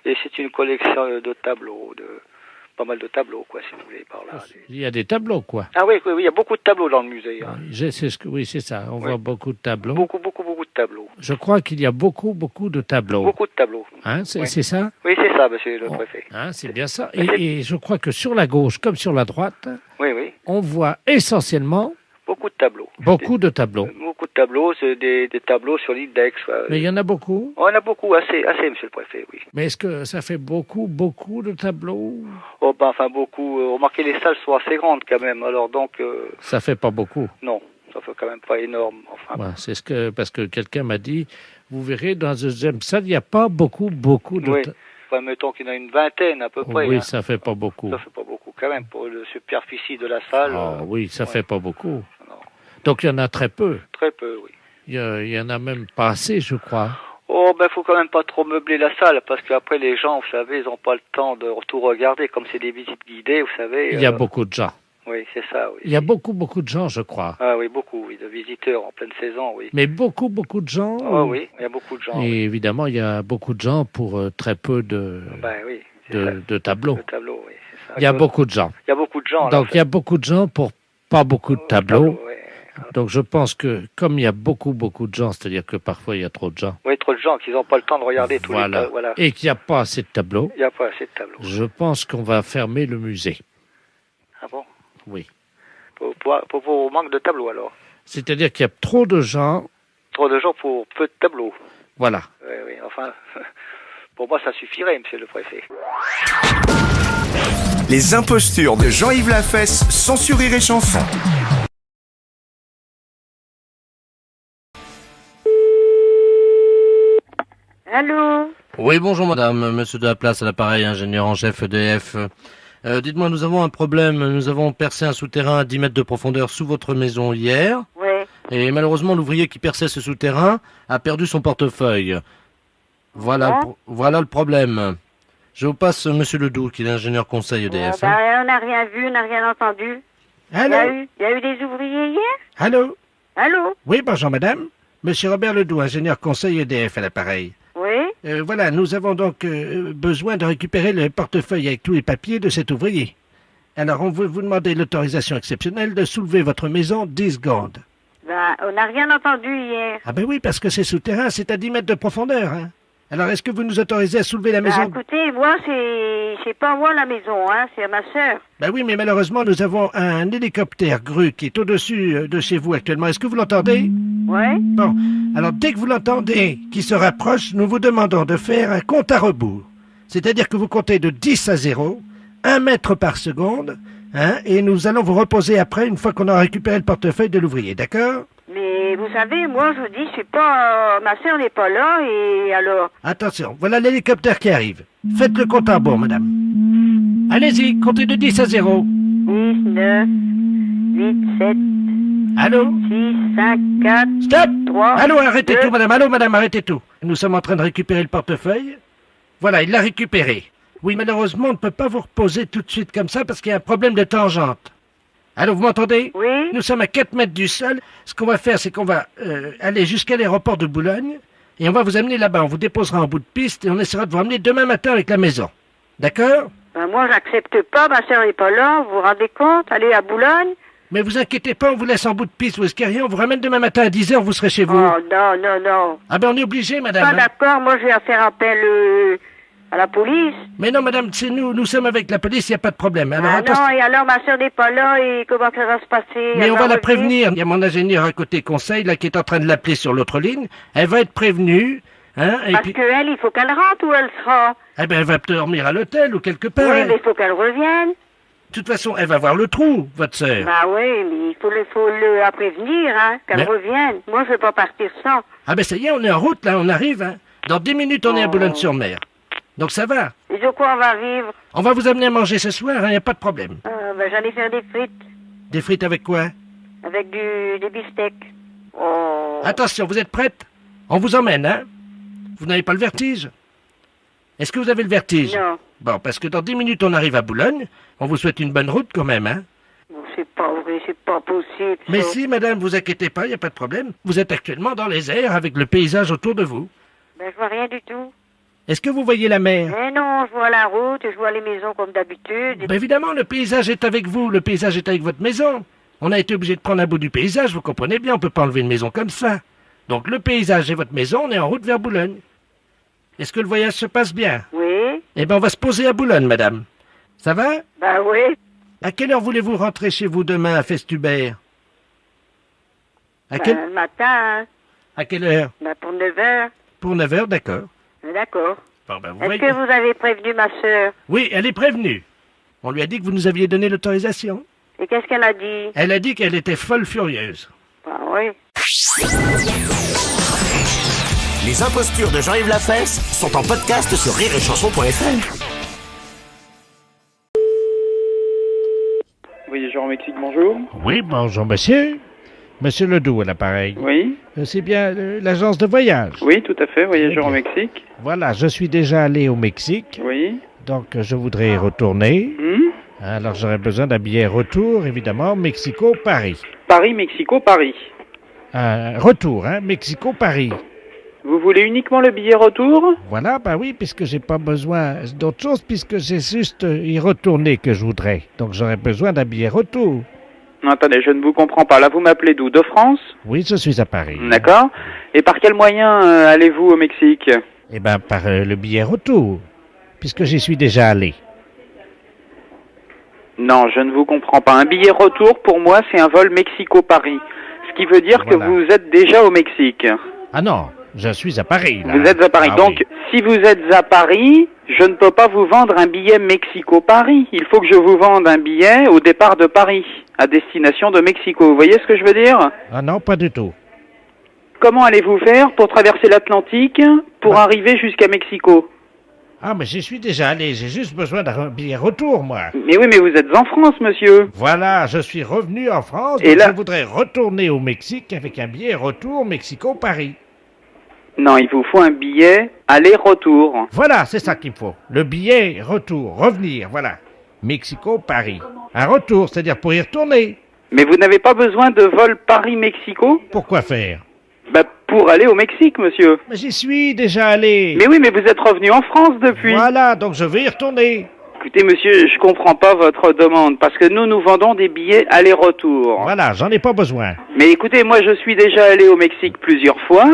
et c'est une collection de tableaux, pas mal de tableaux, quoi, si vous voulez, par là. Il y a des tableaux, quoi. Ah oui, oui, oui, il y a beaucoup de tableaux dans le musée. Hein. Oui, c'est ça, on voit beaucoup de tableaux. Beaucoup de tableaux. Je crois qu'il y a beaucoup de tableaux. Beaucoup de tableaux. Hein, Oui. c'est ça? Oui, c'est ça, monsieur le préfet. Hein, c'est bien ça. Et je crois que sur la gauche comme sur la droite, Oui, oui. on voit essentiellement Beaucoup de tableaux. beaucoup de tableaux. Beaucoup de tableaux, c'est des tableaux sur l'île d'Aix. Mais il y en a beaucoup. On en a beaucoup, assez, monsieur le préfet, oui. Mais est-ce que ça fait beaucoup de tableaux? Oh, ben, enfin, beaucoup. Remarquez, les salles sont assez grandes, quand même, alors donc... Ça fait pas beaucoup. Non, ça fait quand même pas énorme, enfin... Ouais, c'est parce que quelqu'un m'a dit, vous verrez, dans la deuxième salle, il n'y a pas beaucoup de... Oui, enfin, mettons qu'il y en a une vingtaine, à peu près. Oui, hein. ça fait pas beaucoup. Ça fait pas beaucoup, quand même, pour la superficie de la salle. Ah oui, ça ouais. fait pas beaucoup. Non. Donc, il y en a très peu. Très peu, oui. Il y en a même pas assez, je crois. Oh, ben, faut quand même pas trop meubler la salle, parce qu'après, les gens, vous savez, ils n'ont pas le temps de tout regarder, comme c'est des visites guidées, vous savez. Il y a beaucoup de gens. Oui, c'est ça, oui. Il y a beaucoup de gens, je crois. Ah oui, beaucoup, oui, de visiteurs en pleine saison, oui. Mais beaucoup de gens. Oh oui, il y a beaucoup de gens. Et oui. évidemment, il y a beaucoup de gens pour très peu de Oui, de tableaux. de tableaux, oui, c'est ça. Il y a beaucoup de gens. Il y a beaucoup de gens. Donc, il y a beaucoup de gens pour pas beaucoup de tableaux. Oui. Donc, je pense que comme il y a beaucoup de gens, c'est-à-dire que parfois il y a trop de gens. Oui, trop de gens qui n'ont pas le temps de regarder tous les tableaux. Voilà. Et qu'il n'y a pas assez de tableaux. Il n'y a pas assez de tableaux. Je pense qu'on va fermer le musée. Ah bon? Oui. Pour vos manques de tableaux, alors? C'est-à-dire qu'il y a trop de gens. Trop de gens pour peu de tableaux. Voilà. Oui, oui, enfin, pour moi, ça suffirait, monsieur le préfet. Les impostures de Jean-Yves Lafesse sont sur Rire et Chanson. Allô? Oui, bonjour madame, monsieur de la place à l'appareil, ingénieur en chef EDF. Dites-moi, nous avons un problème, nous avons percé un souterrain à 10 mètres de profondeur sous votre maison hier. Oui. Et malheureusement, l'ouvrier qui perçait ce souterrain a perdu son portefeuille. Voilà, voilà le problème. Je vous passe monsieur Ledoux, qui est l'ingénieur conseil EDF. On n'a rien vu, on n'a rien entendu. Allô? Il y a eu des ouvriers hier? Allô? Allô? Oui, bonjour madame. Monsieur Robert Ledoux, ingénieur conseil EDF à l'appareil. Oui. Voilà, nous avons donc besoin de récupérer le portefeuille avec tous les papiers de cet ouvrier. Alors, on veut vous demander l'autorisation exceptionnelle de soulever votre maison 10 secondes. Ben, on n'a rien entendu hier. Ah ben oui, parce que c'est souterrain, c'est à 10 mètres de profondeur. Hein. Alors, est-ce que vous nous autorisez à soulever la maison? Écoutez, moi, c'est pas moi la maison, hein, c'est à ma sœur. Ben oui, mais malheureusement, nous avons un hélicoptère grue qui est au-dessus de chez vous actuellement. Est-ce que vous l'entendez? Ouais. Bon, alors dès que vous l'entendez, qui se rapproche, nous vous demandons de faire un compte à rebours. C'est-à-dire que vous comptez de 10 à 0, 1 mètre par seconde, hein, et nous allons vous reposer après, une fois qu'on aura récupéré le portefeuille de l'ouvrier, d'accord? Mais vous savez, moi, je vous dis, c'est pas... ma sœur n'est pas là, et alors... Attention, voilà l'hélicoptère qui arrive. Faites le compte à rebours, madame. Allez-y, comptez de 10 à 0. 10, 9, 8, 7... Allô? 6, 5, 4... Stop! 3... Allô, arrêtez 2... tout, madame. Allô, madame, arrêtez tout. Nous sommes en train de récupérer le portefeuille. Voilà, il l'a récupéré. Oui, malheureusement, on ne peut pas vous reposer tout de suite comme ça parce qu'il y a un problème de tangente. Allô, vous m'entendez? Oui. Nous sommes à 4 mètres du sol. Ce qu'on va faire, c'est qu'on va aller jusqu'à l'aéroport de Boulogne et on va vous amener là-bas. On vous déposera en bout de piste et on essaiera de vous ramener demain matin avec la maison. D'accord? Ben moi, j'accepte pas, ma sœur n'est pas là, vous vous rendez compte? Allez à Boulogne. Mais vous inquiétez pas, on vous laisse en bout de piste, vous risquez rien. On vous ramène demain matin à 10h, vous serez chez vous. Oh, non, non, non. Ah ben on est obligé, madame. Pas hein. d'accord, moi, je vais faire appel à la police. Mais non, madame, c'est nous sommes avec la police, il n'y a pas de problème. Alors, Ah attention. non, et alors, ma sœur n'est pas là, et comment ça va se passer? Mais Elle on va la revenir? prévenir. Il y a mon ingénieur à côté conseil, là, qui est en train de l'appeler sur l'autre ligne. Elle va être prévenue, hein, et Parce puis... qu'elle, il faut qu'elle rentre, où elle sera? Eh ben, elle va dormir à l'hôtel ou quelque part. Oui, hein. mais il faut qu'elle revienne. De toute façon, elle va voir le trou, votre sœur. Bah oui, mais il faut la prévenir, hein, qu'elle Mais- revienne. Moi, je vais pas partir sans. Ah ben ça y est, on est en route, là, on arrive, hein. Dans 10 minutes, on est à Oh. Boulogne-sur-Mer. Donc ça va. Et de quoi on va vivre? On va vous amener à manger ce soir, il n'y a pas de problème. Ben, j'allais faire des frites Des frites avec quoi? avec des beefsteaks. Oh. Attention, vous êtes prête? On vous emmène, hein? Vous n'avez pas le vertige? Est-ce que vous avez le vertige? Non. Bon, parce que dans 10 minutes, on arrive à Boulogne. On vous souhaite une bonne route quand même, hein? Bon, c'est pas vrai, c'est pas possible. Mais ça. si, madame, vous inquiétez pas, il n'y a pas de problème. Vous êtes actuellement dans les airs avec le paysage autour de vous. Ben, je vois rien du tout. Est-ce que vous voyez la mer? Mais non, je vois la route, je vois les maisons comme d'habitude. Ben évidemment, le paysage est avec vous, le paysage est avec votre maison. On a été obligé de prendre un bout du paysage, vous comprenez bien, on peut pas enlever une maison comme ça. Donc le paysage et votre maison, on est en route vers Boulogne. Est-ce que le voyage se passe bien? Oui. Eh ben on va se poser à Boulogne, madame. Ça va? Ben oui. À quelle heure voulez-vous rentrer chez vous demain à Festubert? À Ben, le matin, hein. À quelle heure? Ben, pour 9h. Pour 9h, d'accord. D'accord. Bon, ben, vous Est-ce voyez. que vous avez prévenu ma sœur? Oui, elle est prévenue. On lui a dit que vous nous aviez donné l'autorisation. Et qu'est-ce qu'elle a dit? Elle a dit qu'elle était folle furieuse. Ben oui. Les impostures de Jean-Yves Lafesse sont en podcast sur rireetchanson.fr. Voyageur au Mexique, bonjour. Oui, bonjour, monsieur. Monsieur Ledoux à l'appareil. Oui. C'est bien l'agence de voyage. Oui, tout à fait, voyageur au Très bien. Mexique. Voilà, je suis déjà allé au Mexique. Oui. Donc, je voudrais y retourner. Alors, j'aurais besoin d'un billet retour, évidemment, Mexico-Paris. Paris, Mexico, Paris. Retour, hein, Mexico-Paris. Vous voulez uniquement le billet retour? Voilà, bah oui, puisque j'ai pas besoin d'autre chose, puisque c'est juste y retourner que je voudrais. Donc, j'aurais besoin d'un billet retour. Non, attendez, je ne vous comprends pas. Là, vous m'appelez d'où? De France? Oui, je suis à Paris. D'accord. Et par quel moyen allez-vous au Mexique? Eh ben, par le billet retour, puisque j'y suis déjà allé. Non, je ne vous comprends pas. Un billet retour, pour moi, c'est un vol Mexico-Paris. Ce qui veut dire Voilà. que vous êtes déjà au Mexique. Ah non, je suis à Paris, là. Vous êtes à Paris. Ah Donc, oui. si vous êtes à Paris, je ne peux pas vous vendre un billet Mexico-Paris. Il faut que je vous vende un billet au départ de Paris, à destination de Mexico. Vous voyez ce que je veux dire? Ah non, pas du tout. Comment allez-vous faire pour traverser l'Atlantique pour arriver jusqu'à Mexico? Ah, mais j'y suis déjà allé, j'ai juste besoin d'un billet retour, moi. Mais oui, mais vous êtes en France, monsieur. Voilà, je suis revenu en France, Et donc là- je voudrais retourner au Mexique avec un billet retour Mexico-Paris. Non, il vous faut un billet aller-retour. Voilà, c'est ça qu'il me faut. Le billet retour, revenir, voilà. Mexico-Paris. Un retour, c'est-à-dire pour y retourner. Mais vous n'avez pas besoin de vol Paris-Mexico? Pourquoi faire? Bah, pour aller au Mexique, monsieur. Mais j'y suis déjà allé. Mais oui, mais vous êtes revenu en France depuis. Voilà, donc je vais y retourner. Écoutez, monsieur, je comprends pas votre demande, parce que nous vendons des billets aller-retour. Voilà, j'en ai pas besoin. Mais écoutez, moi, je suis déjà allé au Mexique plusieurs fois,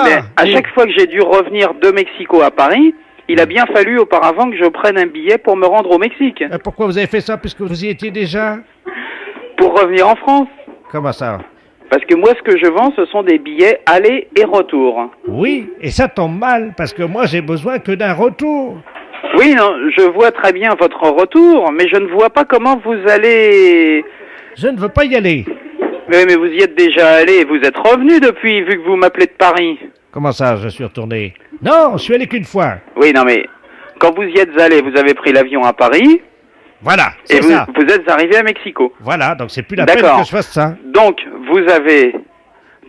mais à chaque fois que j'ai dû revenir de Mexico à Paris, il a bien fallu auparavant que je prenne un billet pour me rendre au Mexique. Pourquoi vous avez fait ça, puisque vous y étiez déjà? Pour revenir en France. Comment ça? Parce que moi, ce que je vends, ce sont des billets aller et retour. Oui, et ça tombe mal, parce que moi, j'ai besoin que d'un retour. Oui, non, je vois très bien votre retour, mais je ne vois pas comment vous allez... Je ne veux pas y aller. Mais vous y êtes déjà allé, vous êtes revenu depuis, vu que vous m'appelez de Paris. Comment ça, je suis retourné? Non, je suis allé qu'une fois. Oui, non, mais quand vous y êtes allé, vous avez pris l'avion à Paris. Voilà, c'est et ça. Vous êtes arrivé à Mexico. Voilà, donc c'est plus la peine que je fasse ça. Donc, vous avez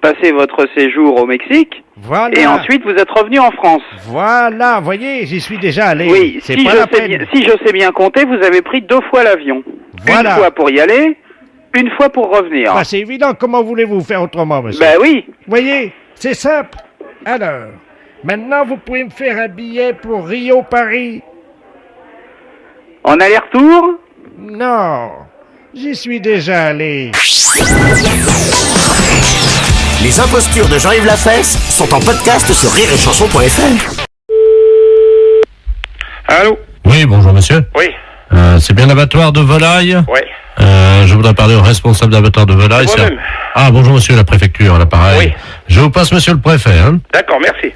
passé votre séjour au Mexique. Voilà. Et ensuite, vous êtes revenu en France. Voilà, voyez, j'y suis déjà allé. Oui, c'est si pas la peine. Si je sais bien compter, vous avez pris 2 fois l'avion. Voilà. Une fois pour y aller, une fois pour revenir. Bah, c'est évident, comment voulez-vous faire autrement, monsieur? Ben oui. Voyez, c'est simple. Alors, maintenant, vous pouvez me faire un billet pour Rio-Paris. En aller-retour? Non, j'y suis déjà allé. Les impostures de Jean-Yves Lafesse sont en podcast sur rireetchanson.fr. Allô? Oui, bonjour monsieur. Oui. C'est bien l'abattoir de volaille? Oui. Je voudrais parler au responsable d'abattoir de volaille. C'est moi-même. Ah, bonjour monsieur, la préfecture, à l'appareil. Oui. Je vous passe monsieur le préfet, hein. D'accord, merci.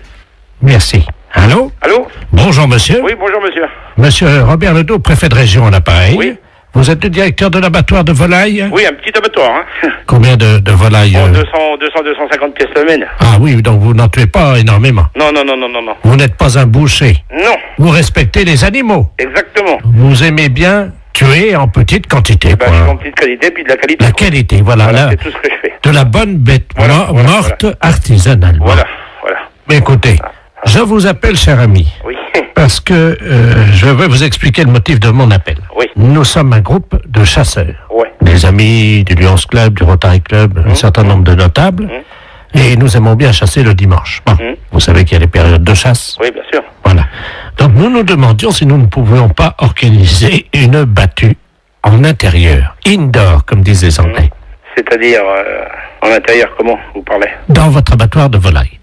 Merci. Allô? Allô? Bonjour monsieur. Oui, bonjour monsieur. Monsieur Robert Ledoux, préfet de région à l'appareil. Oui. Vous êtes le directeur de l'abattoir de volaille? Oui, un petit abattoir, hein. Combien de volailles? 250 pièces semaine. Ah oui, donc vous n'en tuez pas énormément. Non. Vous n'êtes pas un boucher. Non. Vous respectez les animaux. Exactement. Vous aimez bien tuer en petite quantité. Je suis en petite qualité, puis de la qualité. La qualité, voilà. C'est tout ce que je fais. De la bonne bête morte artisanalement. Voilà. Mais écoutez, je vous appelle, cher ami. Oui. Parce que je vais vous expliquer le motif de mon appel. Oui. Nous sommes un groupe de chasseurs. Ouais. Des amis du Lions Club, du Rotary Club, un certain nombre de notables. Et nous aimons bien chasser le dimanche. Bon, vous savez qu'il y a les périodes de chasse. Oui, bien sûr. Voilà. Donc nous nous demandions si nous ne pouvions pas organiser une battue en intérieur, indoor, comme disent les Anglais. C'est-à-dire, en intérieur, comment vous parlez? Dans votre abattoir de volaille.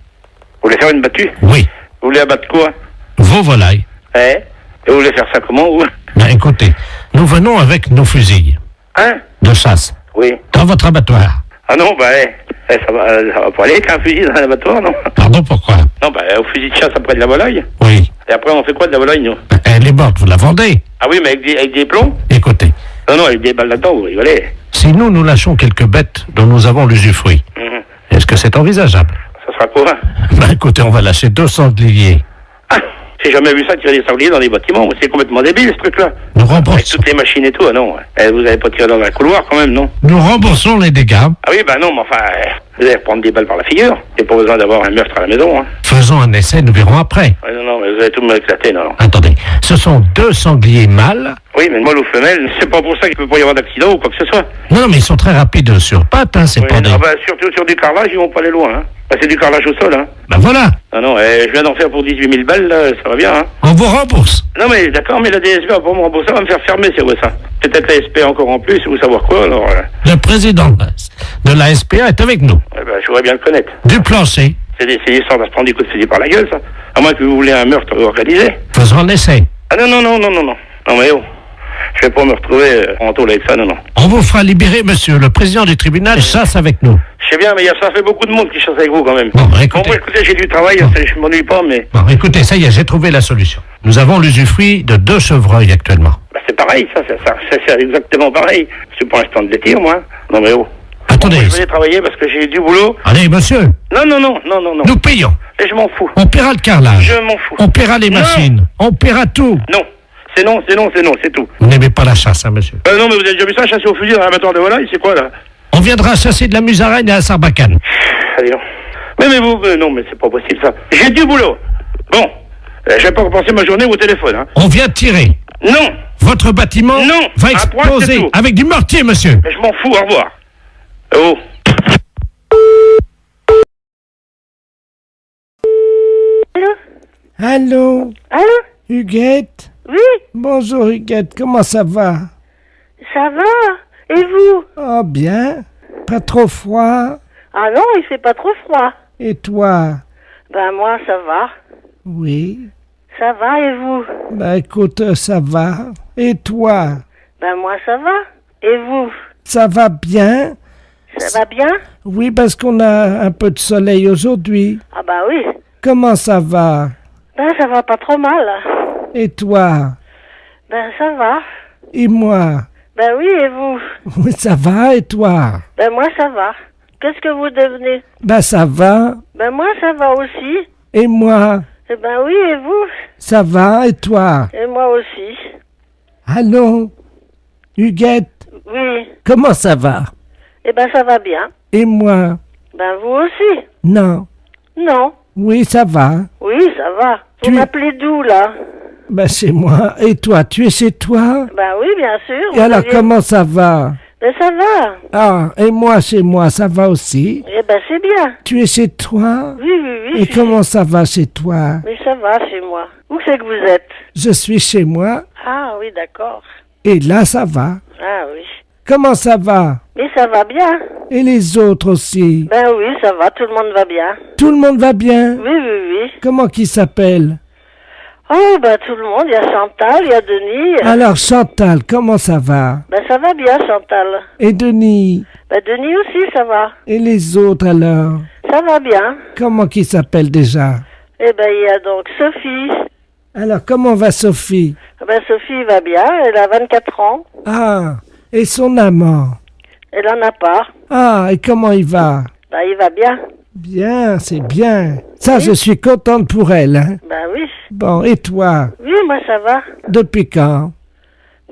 Vous voulez faire une battue? Oui. Vous voulez abattre quoi? Vos volailles. Et vous voulez faire ça comment, vous? Ben, écoutez, nous venons avec nos fusils. Hein? De chasse. Oui. Dans votre abattoir. Ah non, ça va pas aller avec un fusil dans un abattoir, non? Pardon, pourquoi? Non, au fusil de chasse après de la volaille. Oui. Et après, on fait quoi de la volaille, nous? Elle est morte, vous la vendez? Ah oui, mais avec des plombs? Écoutez. Non, avec des balles là-dedans, vous rigolez. Si nous lâchons quelques bêtes dont nous avons l'usufruit, est-ce que c'est envisageable? Ça sera quoi? Ben écoutez, on va lâcher 2 sangliers. J'ai jamais vu ça, tirer des sangliers dans des bâtiments. C'est complètement débile, ce truc-là. Nous remboursons. Avec toutes les machines et tout, ah non. Vous n'allez pas tirer dans un couloir, quand même, non? Nous remboursons les dégâts. Ah oui, non, mais enfin, vous allez prendre des balles par la figure. Il n'y a pas besoin d'avoir un meurtre à la maison, hein. Faisons un essai, nous verrons après. Non, mais vous allez tout me éclater, non. Attendez, ce sont 2 sangliers mâles. Oui, mais mâle ou femelle, c'est pas pour ça qu'il peut pas y avoir d'accident ou quoi que ce soit. Non, mais ils sont très rapides sur pattes, hein, c'est pas des... Surtout sur du carrelage, ils vont pas aller loin, hein. C'est du carrelage au sol, hein. Ben voilà. Non, je viens d'en faire pour 18 000 balles, là, ça va bien, hein. On vous rembourse. Non, mais d'accord, mais la DSP va pas me rembourser, elle va me faire fermer, c'est où ça? Peut-être la SP encore en plus, ou savoir quoi, alors... Le président de la SPA est avec nous. Je voudrais bien le connaître. Du plancher. C'est l'histoire de se prendre des coups de fusil par la gueule, ça. À moins que vous voulez un meurtre organisé. Faisons un essai. Ah non. Non, mais je vais pas me retrouver en tôle avec ça, non. On vous fera libérer, monsieur. Le président du tribunal chasse avec nous. Je sais bien, mais ça fait beaucoup de monde qui chasse avec vous, quand même. Bon, écoutez. Bon, écoutez, j'ai du travail, je m'ennuie pas, mais... Bon, écoutez, ça y est, j'ai trouvé la solution. Nous avons l'usufruit de 2 chevreuils actuellement. C'est pareil, ça c'est exactement pareil. C'est pour l'instant de les tirs, moi. Non, mais Attendez. Bon, je vais aller travailler parce que j'ai du boulot. Allez, monsieur. Non. Nous payons. Et je m'en fous. On paiera le carrelage. Je m'en fous. On paiera les machines. On paiera tout. Non. C'est tout. Vous n'aimez pas la chasse, hein, monsieur? Non, mais vous avez déjà vu ça, chasser au fusil dans l'abattoir de volaille, c'est quoi, là? On viendra chasser de la musaraigne à la Sarbacane. Allez, non. Mais vous... non, mais c'est pas possible, ça. J'ai du boulot. Bon. Je vais pas repenser ma journée au téléphone, hein. On vient tirer. Non. Votre bâtiment va exploser avec du mortier, monsieur. Mais je m'en fous, au revoir. Oh. Allô? Allô? Huguette? Oui? Bonjour Huguette, comment ça va? Ça va? Et vous? Oh bien. Pas trop froid? Ah non, il fait pas trop froid. Et toi? Ben moi, ça va. Oui. Ça va, et vous? Ben écoute, ça va. Et toi? Ben moi, ça va. Et vous? Ça va bien? Ça va bien? Oui, parce qu'on a un peu de soleil aujourd'hui. Ah bah oui. Comment ça va? Ben ça va pas trop mal. Et toi? Ben ça va. Et moi? Ben oui, et vous? Oui, ça va, et toi? Ben moi, ça va. Qu'est-ce que vous devenez? Ben ça va. Ben moi, ça va aussi. Et moi? Eh ben oui, et vous? Ça va, et toi? Et moi aussi. Allô? Huguette? Oui. Comment ça va? Eh ben ça va bien. Et moi? Ben vous aussi? Non. Non. Oui, ça va. Oui, ça va. Vous m'appelez d'où, là? Ben c'est moi. Et toi, tu es chez toi? Ben oui, bien sûr. Et alors, comment ça va? Ben ça va. Ah, et moi, chez moi, ça va aussi? Eh ben c'est bien. Tu es chez toi? Oui, oui, oui. Et comment ça va chez toi? Mais ça va chez moi. Où c'est que vous êtes? Je suis chez moi, Ah oui, d'accord. et là, ça va. Ah oui. Comment ça va? Mais ça va bien. Et les autres aussi? Ben oui, ça va, tout le monde va bien. Tout le monde va bien? Oui, oui, oui. Comment qui s'appelle? Oh, ben tout le monde, il y a Chantal, il y a Denis. Alors, Chantal, comment ça va? Ben ça va bien, Chantal. Et Denis? Ben Denis aussi, ça va. Et les autres alors? Ça va bien. Comment qui s'appelle déjà? Eh ben il y a donc Sophie. Alors, comment va Sophie? Ben Sophie va bien, elle a 24 ans. Ah, et son amant? Elle en a pas. Ah, et comment il va? Ben il va bien. Bien, c'est bien. Ça, Oui. je suis contente pour elle, hein? Ben oui. Bon, et toi? Oui, moi ça va. Depuis quand?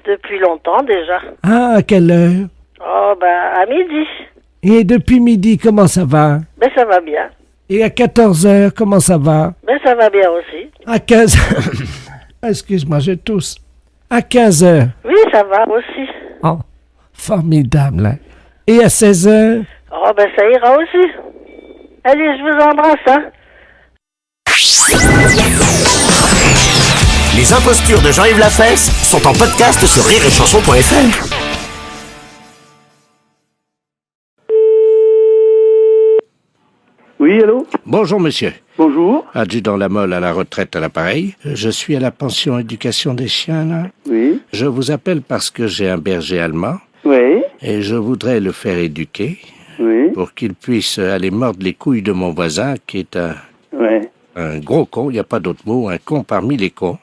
Depuis longtemps déjà. Ah, à quelle heure? Oh, ben à midi. Et depuis midi, comment ça va? Ben ça va bien. Et à 14 heures, comment ça va? Ben ça va bien aussi. À 15 Excuse-moi, je tousse. À 15 heures. Oui, ça va aussi. Oh, formidable, hein? Et à 16 heures? Oh, ben ça ira aussi. Allez, je vous embrasse, hein. Les impostures de Jean-Yves Lafesse sont en podcast sur rireetchanson.fr. Oui, allô? Bonjour, monsieur. Bonjour. Adjudant Lamolle à la retraite à l'appareil. Je suis à la pension éducation des chiens, là. Oui. Je vous appelle parce que j'ai un berger allemand. Oui. Et je voudrais le faire éduquer. Oui. Pour qu'il puisse aller mordre les couilles de mon voisin, qui est un gros con, il n'y a pas d'autre mot, un con parmi les cons.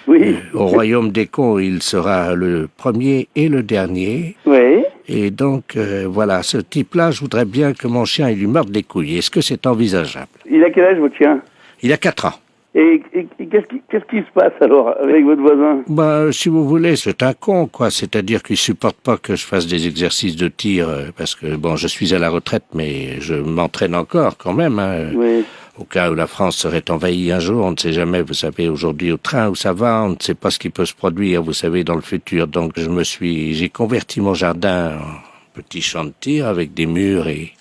Oui. Au royaume des cons, il sera le premier et le dernier. Oui. Et donc, voilà, ce type-là, je voudrais bien que mon chien il lui morde les couilles. Est-ce que c'est envisageable? Il a quel âge, votre chien? Il a 4 ans. Et qu'est-ce qui se passe alors avec votre voisin? Bah, si vous voulez, c'est un con, quoi. C'est-à-dire qu'il supporte pas que je fasse des exercices de tir, parce que, bon, je suis à la retraite, mais je m'entraîne encore quand même, hein. Oui. Au cas où la France serait envahie un jour, on ne sait jamais, vous savez, aujourd'hui au train où ça va, on ne sait pas ce qui peut se produire, vous savez, dans le futur. Donc j'ai converti mon jardin en petit champ de tir avec des murs et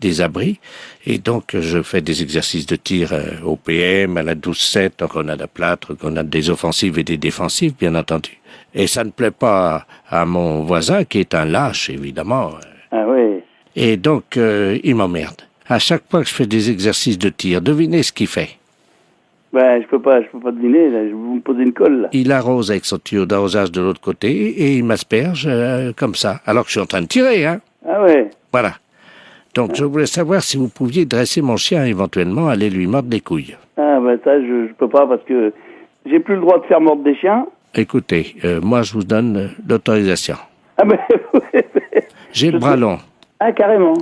des abris. Et donc je fais des exercices de tir au PM, à la 12-7, en grenade à plâtre, grenade des offensives et des défensives, bien entendu. Et ça ne plaît pas à mon voisin, qui est un lâche, évidemment. Ah oui. Et donc il m'emmerde. À chaque fois que je fais des exercices de tir, devinez ce qu'il fait. Ben, je peux pas deviner, là. Vous me posez une colle, là. Il arrose avec son tuyau d'arrosage de l'autre côté et il m'asperge comme ça, alors que je suis en train de tirer, hein. Ah ouais. Voilà. Donc, je voulais savoir si vous pouviez dresser mon chien éventuellement, aller lui mordre les couilles. Ah ben ça, je peux pas parce que j'ai plus le droit de faire mordre des chiens. Écoutez, moi je vous donne l'autorisation. Ah ben, J'ai le bras long. Ah, carrément.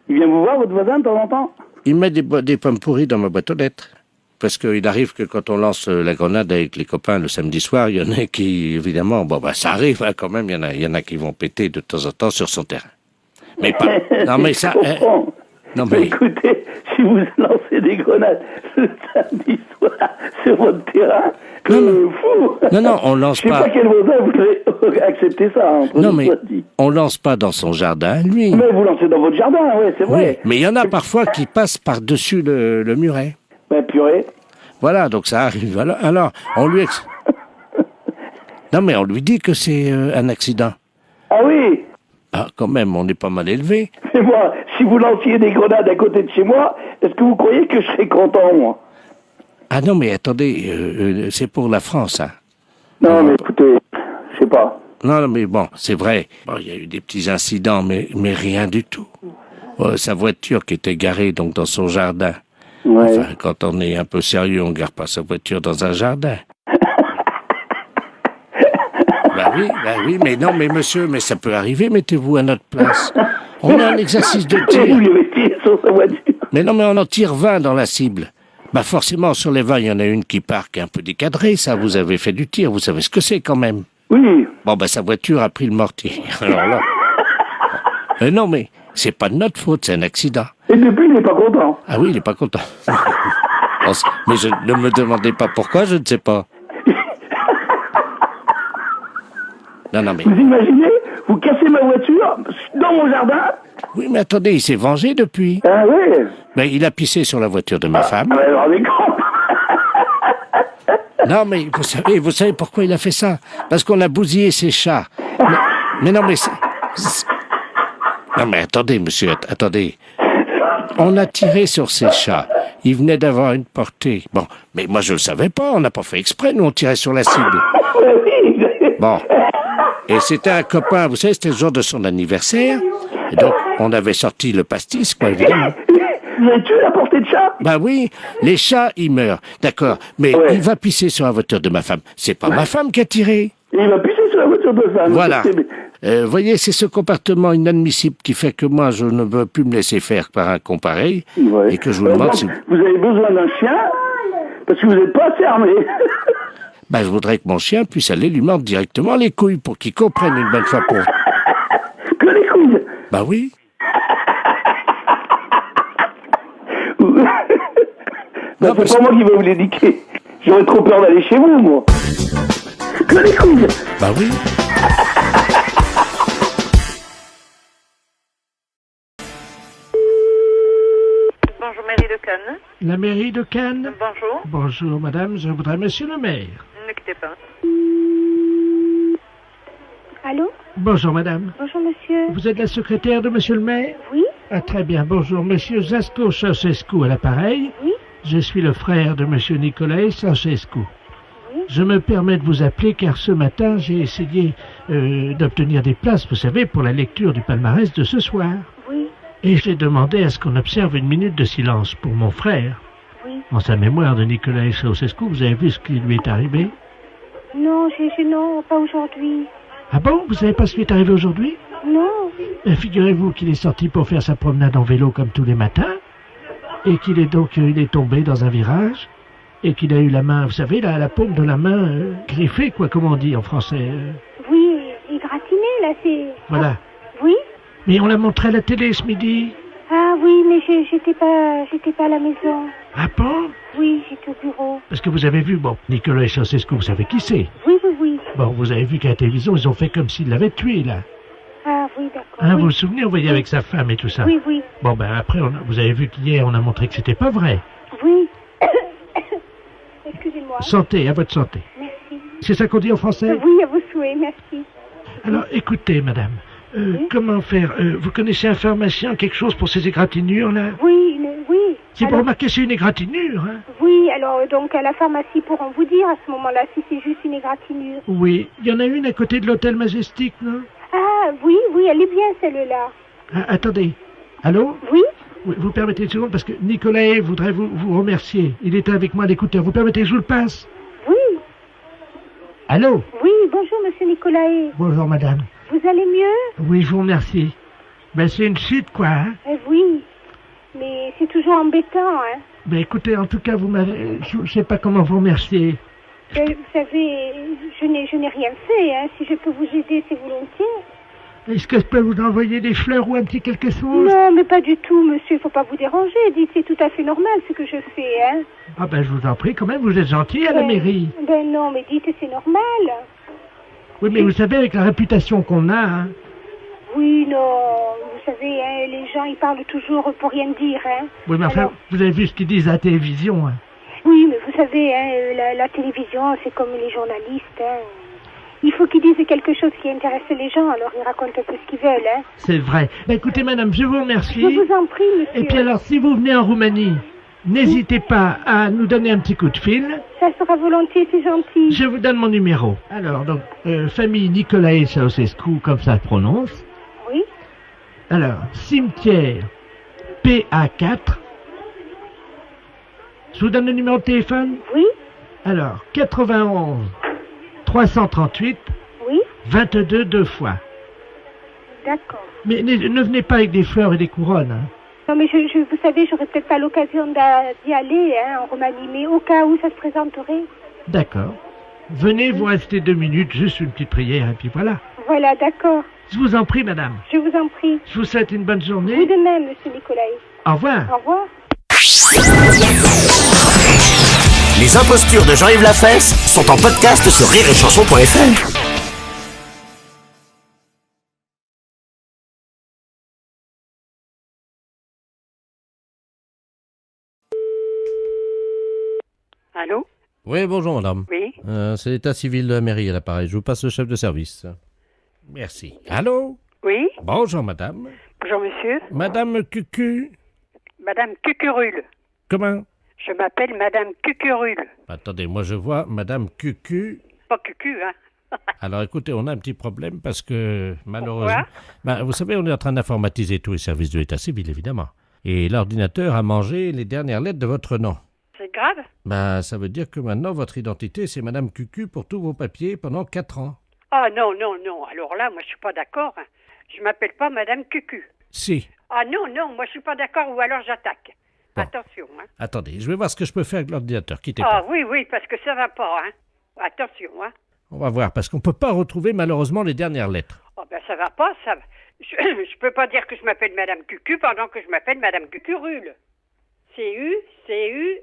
Il vient vous voir, votre voisin, de temps en temps? Il met des pommes pourries dans ma boîte aux lettres. Parce qu'il arrive que quand on lance la grenade avec les copains le samedi soir, il y en a qui, évidemment, bon, bah, ça arrive hein, quand même, il y en a qui vont péter de temps en temps sur son terrain. Mais pas... Non, mais ça... non, mais... Écoutez, si vous lancez des grenades le samedi soir sur votre terrain, fou. Non, on lance pas... Je sais pas quel voisin voudrait accepter ça. Hein, non, mais on lance pas dans son jardin, lui. Mais vous lancez dans votre jardin, oui, c'est vrai. Oui, mais il y en a parfois qui passent par-dessus le muret. Ben, purée. Voilà, donc ça arrive. Alors on lui... Non, mais on lui dit que c'est un accident. Ah oui. Ah, quand même, on est pas mal élevé. Mais moi, si vous lanciez des grenades à côté de chez moi, est-ce que vous croyez que je serais content, moi? Ah non, mais attendez, c'est pour la France, hein. Non, mais écoutez, je sais pas. Non, mais bon, c'est vrai. Bon, il y a eu des petits incidents, mais rien du tout. Sa voiture qui était garée donc dans son jardin. Ouais. Enfin, quand on est un peu sérieux, on ne gare pas sa voiture dans un jardin. Bah oui, mais non, mais monsieur, mais ça peut arriver, mettez-vous à notre place. On a un exercice de tir. Vous lui avez tiré sur sa voiture. Mais non, mais on en tire 20 dans la cible. Bah forcément, sur les 20, il y en a une qui part, qui est un peu décadrée, ça, vous avez fait du tir, vous savez ce que c'est quand même. Oui. Bon, bah sa voiture a pris le mortier. Alors là... non, mais c'est pas de notre faute, c'est un accident. Et depuis, il n'est pas content. Ah oui, il n'est pas content. Mais ne me demandez pas pourquoi, je ne sais pas. Non, mais... Vous imaginez, vous cassez ma voiture dans mon jardin? Oui, mais attendez, il s'est vengé depuis. Ah oui. Mais il a pissé sur la voiture de ma femme. Ah, mais alors, mais quand? Non, mais vous savez pourquoi il a fait ça? Parce qu'on a bousillé ses chats. Mais non, mais... Non, mais attendez, monsieur, attendez. On a tiré sur ses chats. Il venait d'avoir une portée. Bon, mais moi, je le savais pas. On n'a pas fait exprès. Nous, on tirait sur la cible. Bon. Et c'était un copain, vous savez, c'était le jour de son anniversaire. Et donc, on avait sorti le pastis, quoi, évidemment. Vous avez tué la portée de chat? Bah oui, les chats, ils meurent. D'accord, mais il va pisser sur la voiture de ma femme. C'est pas ma femme qui a tiré. Il va pisser sur la voiture de femme. Voilà. Voyez, c'est ce comportement inadmissible qui fait que moi, je ne veux plus me laisser faire par un con pareil. Ouais. Et que je vous demande si... Vous avez besoin d'un chien parce que vous n'êtes pas assez armé. Ben, je voudrais que mon chien puisse aller lui mordre directement les couilles pour qu'il comprenne une bonne fois pour... Que les couilles? Bah oui. Non, c'est pas moi qui vais vous l'éduquer. J'aurais trop peur d'aller chez vous, moi. Que les couilles? Bah oui. Bonjour, mairie de Cannes. La mairie de Cannes? Bonjour. Bonjour, madame, je voudrais monsieur le maire. Ne quittez pas. Allô? Bonjour, madame. Bonjour, monsieur. Vous êtes la secrétaire de monsieur le maire? Oui. Ah, très bien. Bonjour, monsieur Zasco Ceausescu à l'appareil. Oui. Je suis le frère de monsieur Nicolae Ceausescu. Oui. Je me permets de vous appeler car ce matin, j'ai essayé d'obtenir des places, vous savez, pour la lecture du palmarès de ce soir. Oui. Et j'ai demandé à ce qu'on observe une minute de silence pour mon frère. Oui. En sa mémoire de Nicolae Ceausescu, vous avez vu ce qui lui est arrivé? Non, non, pas aujourd'hui. Ah bon? Vous savez pas ce qui est arrivé aujourd'hui? Non. Figurez-vous qu'il est sorti pour faire sa promenade en vélo comme tous les matins, et qu'il est donc il est tombé dans un virage, et qu'il a eu la main, vous savez, la paume de la main griffée, quoi, comme on dit en français. Oui, égratigné, là, c'est... Voilà. Ah, oui. Mais on l'a montré à la télé ce midi. Ah oui, mais j'étais pas à la maison. Ah bon? Oui, j'étais au bureau. Parce que vous avez vu, bon, Nicolae Ceausescu, vous savez qui c'est? Oui, oui, oui. Bon, vous avez vu qu'à la télévision, ils ont fait comme s'ils l'avaient tué, là. Ah oui, d'accord. Hein, oui. vous vous souvenez, vous voyez, avec sa femme et tout ça? Oui, oui. Bon, ben après, vous avez vu qu'hier, on a montré que c'était pas vrai. Oui. Excusez-moi. Santé, à votre santé. Merci. C'est ça qu'on dit en français? Oui, à vos souhaits, merci. Alors, écoutez, madame, Oui. comment faire? Vous connaissez un pharmacien, quelque chose pour ces égratignures, là? Oui, oui. C'est pour remarquer, c'est une égratignure, hein? Oui, alors donc à la pharmacie pourront vous dire à ce moment-là si c'est juste une égratignure. Oui, il y en a une à côté de l'hôtel Majestic, non? Ah, oui, elle est bien celle-là. Ah, attendez. Allô? Oui? Oui, vous permettez une seconde parce que Nicolae voudrait vous remercier. Il était avec moi à l'écouteur. Vous permettez que je vous le passe? Oui. Allô? Oui, bonjour monsieur Nicolae. Bonjour madame. Vous allez mieux? Oui, je vous remercie. Ben c'est une chute quoi, hein? Oui, mais c'est toujours embêtant, hein? Ben écoutez, en tout cas, vous m'avez... Je sais pas comment vous remercier. Vous savez, je n'ai rien fait, hein. Si je peux vous aider, c'est volontiers. Est-ce que je peux vous envoyer des fleurs ou un petit quelque chose? Non, mais pas du tout, monsieur. Faut pas vous déranger. Dites, c'est tout à fait normal ce que je fais, hein. Ah ben, je vous en prie, quand même, vous êtes gentil à la mairie. Ben non, mais dites, c'est normal. Oui, mais vous savez, avec la réputation qu'on a, hein. Oui, non, vous savez, hein, les gens, ils parlent toujours pour rien dire, hein. Oui, mais enfin, alors... vous avez vu ce qu'ils disent à la télévision, hein. Oui, mais vous savez, hein, la télévision, c'est comme les journalistes, hein. Il faut qu'ils disent quelque chose qui intéresse les gens, alors ils racontent un peu ce qu'ils veulent, hein. C'est vrai. Écoutez, madame, je vous remercie. Je vous en prie, monsieur. Et puis alors, si vous venez en Roumanie, n'hésitez pas à nous donner un petit coup de fil. Ça sera volontiers, c'est gentil. Je vous donne mon numéro. Alors, donc, famille Nicolae Ceausescu, comme ça se prononce. Oui. Alors, cimetière PA4. Je vous donne le numéro de téléphone? Oui. Alors, 91 338 oui. 22 deux fois. D'accord. Mais ne venez pas avec des fleurs et des couronnes. Hein. Non, mais vous savez, j'aurais peut-être pas l'occasion d'y aller, hein, en Roumanie, mais au cas où ça se présenterait. D'accord. Venez, vous restez 2 minutes, juste une petite prière, et puis voilà. Voilà, d'accord. Je vous en prie, madame. Je vous en prie. Je vous souhaite une bonne journée. Vous de même, monsieur Nicolae. Au revoir. Au revoir. Les impostures de Jean-Yves Lafesse sont en podcast sur rireetchanson.fr. Allô? Oui, bonjour madame. Oui. C'est l'état civil de la mairie à l'appareil. Je vous passe le chef de service. Merci. Allô? Oui. Bonjour madame. Bonjour monsieur. Madame Cucu. Madame Cucurule. Comment? Je m'appelle Madame Cucurule. Attendez, moi je vois madame Cucu. Pas Cucu, hein. Alors écoutez, on a un petit problème parce que malheureusement... vous savez, on est en train d'informatiser tous les services de l'état civil, évidemment. Et l'ordinateur a mangé les dernières lettres de votre nom. C'est grave? Ça veut dire que maintenant, votre identité, c'est Madame Cucu pour tous vos papiers pendant 4 ans. Ah non, non, non. Alors là, moi, je suis pas d'accord. Hein. Je m'appelle pas Madame Cucu. Si. Ah non, non, moi, je suis pas d'accord ou alors j'attaque. Bon. Attention, hein. Attendez, je vais voir ce que je peux faire avec l'ordinateur. Quittez pas. pas. Oui, oui, parce que ça va pas, hein. Attention, hein. On va voir, parce qu'on peut pas retrouver malheureusement les dernières lettres. Oh ben ça va pas, ça va. Je peux pas dire que je m'appelle Madame Cucu pendant que je m'appelle Madame Cucurule. C-U-C-U-R-U-2-L.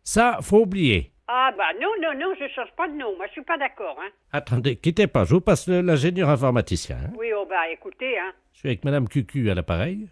Ça, faut oublier. Ah bah non, non, non, je change pas de nom, moi je suis pas d'accord, hein. Attendez, quittez pas, je vous passe l'ingénieur informaticien. Hein. Oui, oh bah écoutez, hein. Je suis avec Madame Cucu à l'appareil.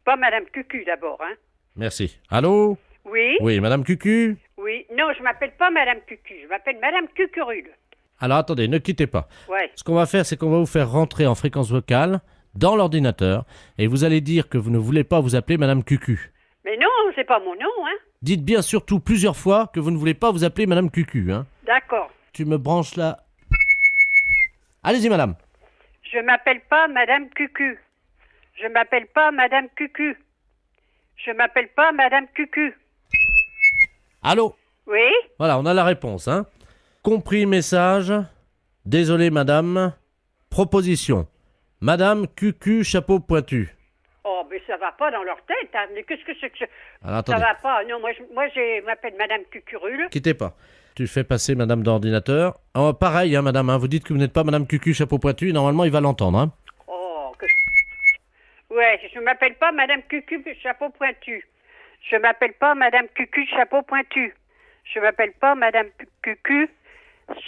Pas Madame Cucu d'abord, hein. Merci. Allô? Oui? Oui, Madame Cucu? Oui, non, je m'appelle pas Madame Cucu, je m'appelle Madame Cucurule. Alors attendez, ne quittez pas. Ouais. Ce qu'on va faire, c'est qu'on va vous faire rentrer en fréquence vocale dans l'ordinateur et vous allez dire que vous ne voulez pas vous appeler Madame Cucu. Mais non, c'est pas mon nom, hein. Dites bien surtout plusieurs fois que vous ne voulez pas vous appeler Madame Cucu, hein. D'accord. Tu me branches là. Allez-y, madame. Je m'appelle pas Madame Cucu. Je m'appelle pas Madame Cucu. Je m'appelle pas Madame Cucu. Allô? Oui? Voilà, on a la réponse, hein. Compris message. Désolé, madame. Proposition. Madame Cucu, chapeau pointu. Oh, mais ça va pas dans leur tête, hein. Mais qu'est-ce que c'est que Alors, ça attendez. va pas. Non, moi je m'appelle Madame Cucurule. Quittez pas. Tu fais passer madame d'ordinateur. Oh, pareil, hein, madame. Hein, vous dites que vous n'êtes pas madame Cucu, chapeau pointu. Normalement, il va l'entendre, hein. Oh, que... Ouais, je m'appelle pas Madame Cucu, chapeau pointu. Je m'appelle pas Madame Cucu, chapeau pointu. Je m'appelle pas Madame Cucu,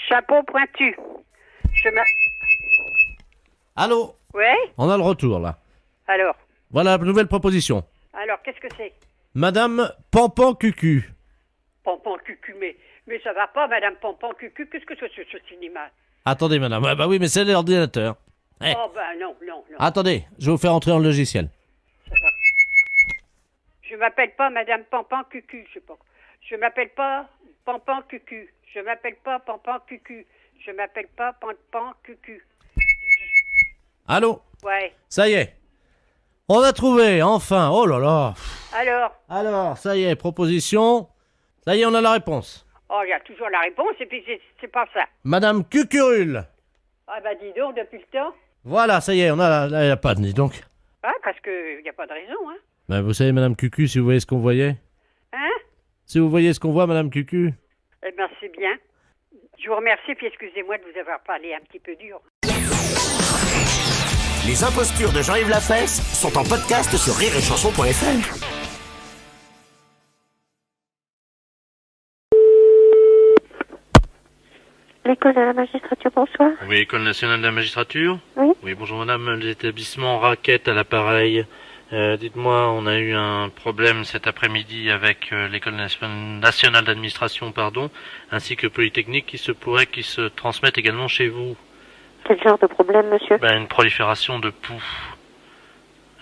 chapeau pointu. Allô? Ouais? On a le retour, là. Alors? Voilà, nouvelle proposition. Alors, qu'est-ce que c'est? Madame Pampan Cucu. Pampan Cucu, mais ça va pas, Madame Pampan Cucu. Qu'est-ce que c'est ce cinéma? Attendez, madame. Ah, bah oui, mais c'est l'ordinateur. Eh. Oh, ben non. Attendez, je vais vous faire entrer dans le logiciel. Ça va. Je m'appelle pas Madame Pampan Cucu, je sais pas. Je m'appelle pas Pampan Cucu. Je m'appelle pas Pampan Cucu. Je m'appelle pas Pampan Cucu. Allô? Ouais. Ça y est. On a trouvé, enfin. Oh là là. Alors, ça y est, proposition. Ça y est, on a la réponse. Oh, il y a toujours la réponse, et puis c'est pas ça. Madame Cucurule. Ah bah dis donc, depuis le temps. Voilà, ça y est, on a la panne, dis donc. Ah, parce que y a pas de raison, hein. Ben, vous savez, madame Cucu, si vous voyez ce qu'on voyait. Hein? Si vous voyez ce qu'on voit, madame Cucu. Eh ben, c'est bien. Je vous remercie, puis excusez-moi de vous avoir parlé un petit peu dur. Les impostures de Jean-Yves Lafesse sont en podcast sur rireetchanson.fr. L'école de la magistrature, bonsoir. Oui, École nationale de la magistrature. Oui. Oui, bonjour madame, l'établissement Raquette à l'appareil. Dites-moi, on a eu un problème cet après-midi avec l'École nationale d'administration, ainsi que Polytechnique, qui se pourrait qu'ils se transmettent également chez vous. Quel genre de problème, monsieur? Une prolifération de poux.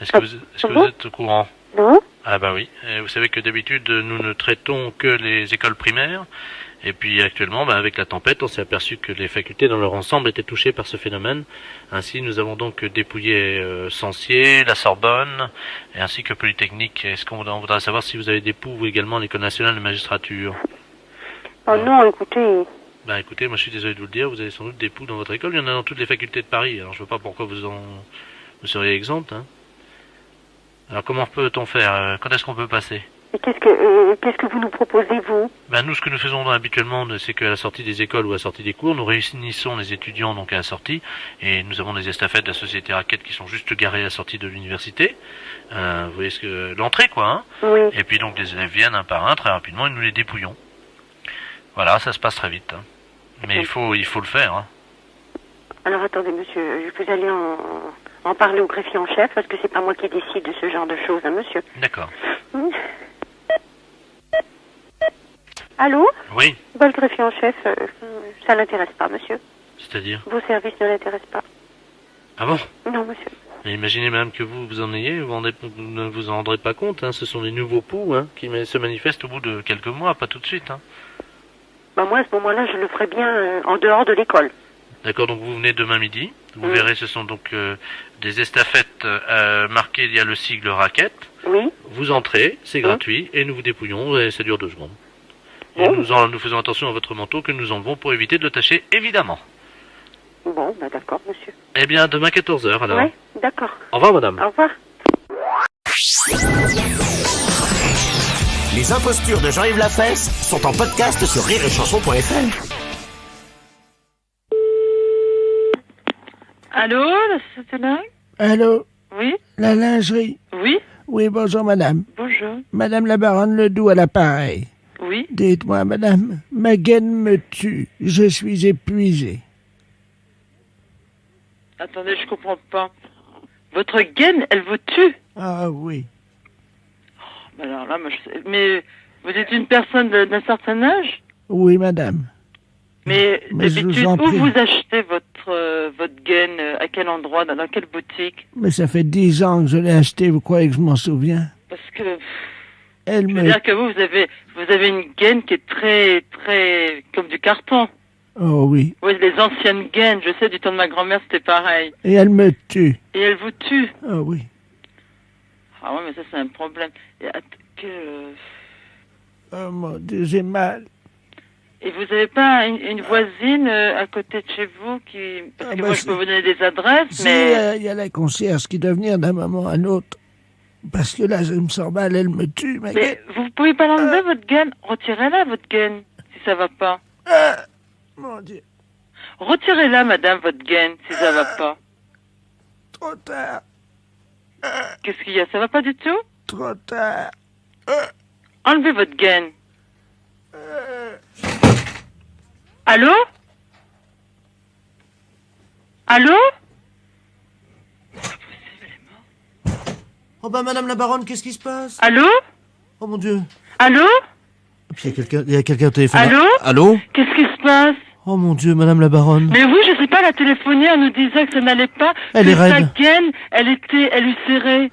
Est-ce que vous êtes au courant? Non. Ah bah oui. Et vous savez que d'habitude, nous ne traitons que les écoles primaires. Et puis actuellement, avec la tempête, on s'est aperçu que les facultés dans leur ensemble étaient touchées par ce phénomène. Ainsi, nous avons donc dépouillé Censier, la Sorbonne, et ainsi que Polytechnique. Est-ce qu'on voudrait savoir si vous avez des poux, vous également, à l'École nationale de magistrature? Oh non, écoutez... Écoutez, moi je suis désolé de vous le dire, vous avez sans doute des poux dans votre école. Il y en a dans toutes les facultés de Paris. Alors je vois pas pourquoi vous seriez exempt. Hein. Alors comment peut-on faire? Quand est-ce qu'on peut passer? Et qu'est-ce que vous nous proposez, vous? Nous, ce que nous faisons habituellement, c'est qu'à la sortie des écoles ou à la sortie des cours, nous réunissons les étudiants donc à la sortie, et nous avons des estafettes de la société Raquette qui sont juste garées à la sortie de l'université. Vous voyez l'entrée, quoi. Hein. Oui. Et puis donc les élèves viennent un par un très rapidement et nous les dépouillons. Voilà, ça se passe très vite. Hein. Mais il faut le faire. Hein. Alors attendez, monsieur, vous allez en parler au greffier en chef, parce que c'est pas moi qui décide de ce genre de choses, hein, monsieur. D'accord. Allô? Oui. Le greffier en chef, ça l'intéresse pas, monsieur. C'est-à-dire? Vos services ne l'intéressent pas. Ah bon? Non, monsieur. Mais imaginez même que vous en ayez, vous ne vous en rendrez pas compte. Hein. Ce sont des nouveaux poux qui se manifestent au bout de quelques mois, pas tout de suite. Hein. Moi, à ce moment-là, je le ferai bien en dehors de l'école. D'accord, donc vous venez demain midi. Vous verrez, ce sont donc des estafettes marquées, il y a le sigle Raquette. Oui. Vous entrez, c'est gratuit, et nous vous dépouillons, et ça dure 2 secondes. Et nous faisons attention à votre manteau que nous enlevons pour éviter de le tacher, évidemment. Bon, d'accord, monsieur. Eh bien, demain 14h, alors. Oui, d'accord. Au revoir, madame. Au revoir. Les impostures de Jean-Yves Lafesse sont en podcast sur rireetchanson.fr. Allô, la société linge? Allô? Oui? La lingerie? Oui? Oui, bonjour, madame. Bonjour. Madame la baronne Ledoux à l'appareil. Oui? Dites-moi, madame, ma gaine me tue. Je suis épuisé. Attendez, je comprends pas. Votre gaine, elle vous tue? Ah oui. Alors là, mais vous êtes une personne d'un certain âge? Oui, madame. Mais je vous d'habitude, en où prie. vous achetez votre gaine? À quel endroit? Dans quelle boutique? Mais ça fait 10 ans que je l'ai acheté, vous croyez que je m'en souviens? Parce que... Elle je veux dire que vous avez une gaine qui est très, très... comme du carton. Oh oui. Oui, les anciennes gaines, je sais, du temps de ma grand-mère, c'était pareil. Et elle me tue. Et elle vous tue? Oh oui. Ah ouais, mais ça, c'est un problème. Oh mon Dieu, j'ai mal. Et vous n'avez pas une voisine à côté de chez vous qui... Parce que moi, je peux vous donner des adresses, mais... Il y a la concierge qui doit venir d'un moment à l'autre. Parce que là, je me sens mal, elle me tue. Mais vous pouvez pas l'enlever, votre gaine? Retirez-la, votre gaine, si ça va pas. Mon Dieu. Retirez-la, madame, votre gaine, si ça va pas. Trop tard. Qu'est-ce qu'il y a? Ça va pas du tout? Trop tard. Enlevez votre gaine. Allô? Allô? Oh madame la baronne, qu'est-ce qui se passe? Allô? Oh mon Dieu. Allô? Il y a quelqu'un au téléphone. Allô? Allô? Qu'est-ce qui se passe? Oh mon Dieu, madame la baronne. Mais oui, je sais pas, elle a téléphoné, elle nous disait que ça n'allait pas. Elle que est raide. sa gaine, elle lui serrait.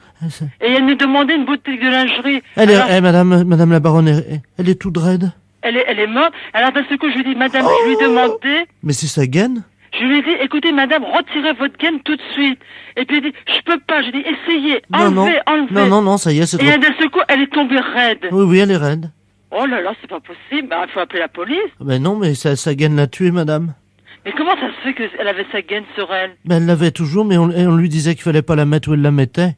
Et elle nous demandait une boutique de lingerie. Madame la baronne, elle est toute raide. Elle est morte. Alors d'un seul coup, je lui dis, madame, je lui ai demandé. Mais c'est sa gaine? Je lui ai dit, écoutez, madame, retirez votre gaine tout de suite. Et puis elle dit, je peux pas. J'ai dit, essayez, enlevez. Non, ça y est, c'est trop. Et d'un seul coup, elle est tombée raide. Oui, elle est raide. Oh là là, c'est pas possible. Il faut appeler la police. Ben non, mais sa gaine l'a tuée, madame. Mais comment ça se fait qu'elle avait sa gaine sur elle? Ben elle l'avait toujours, mais on lui disait qu'il fallait pas la mettre où elle la mettait.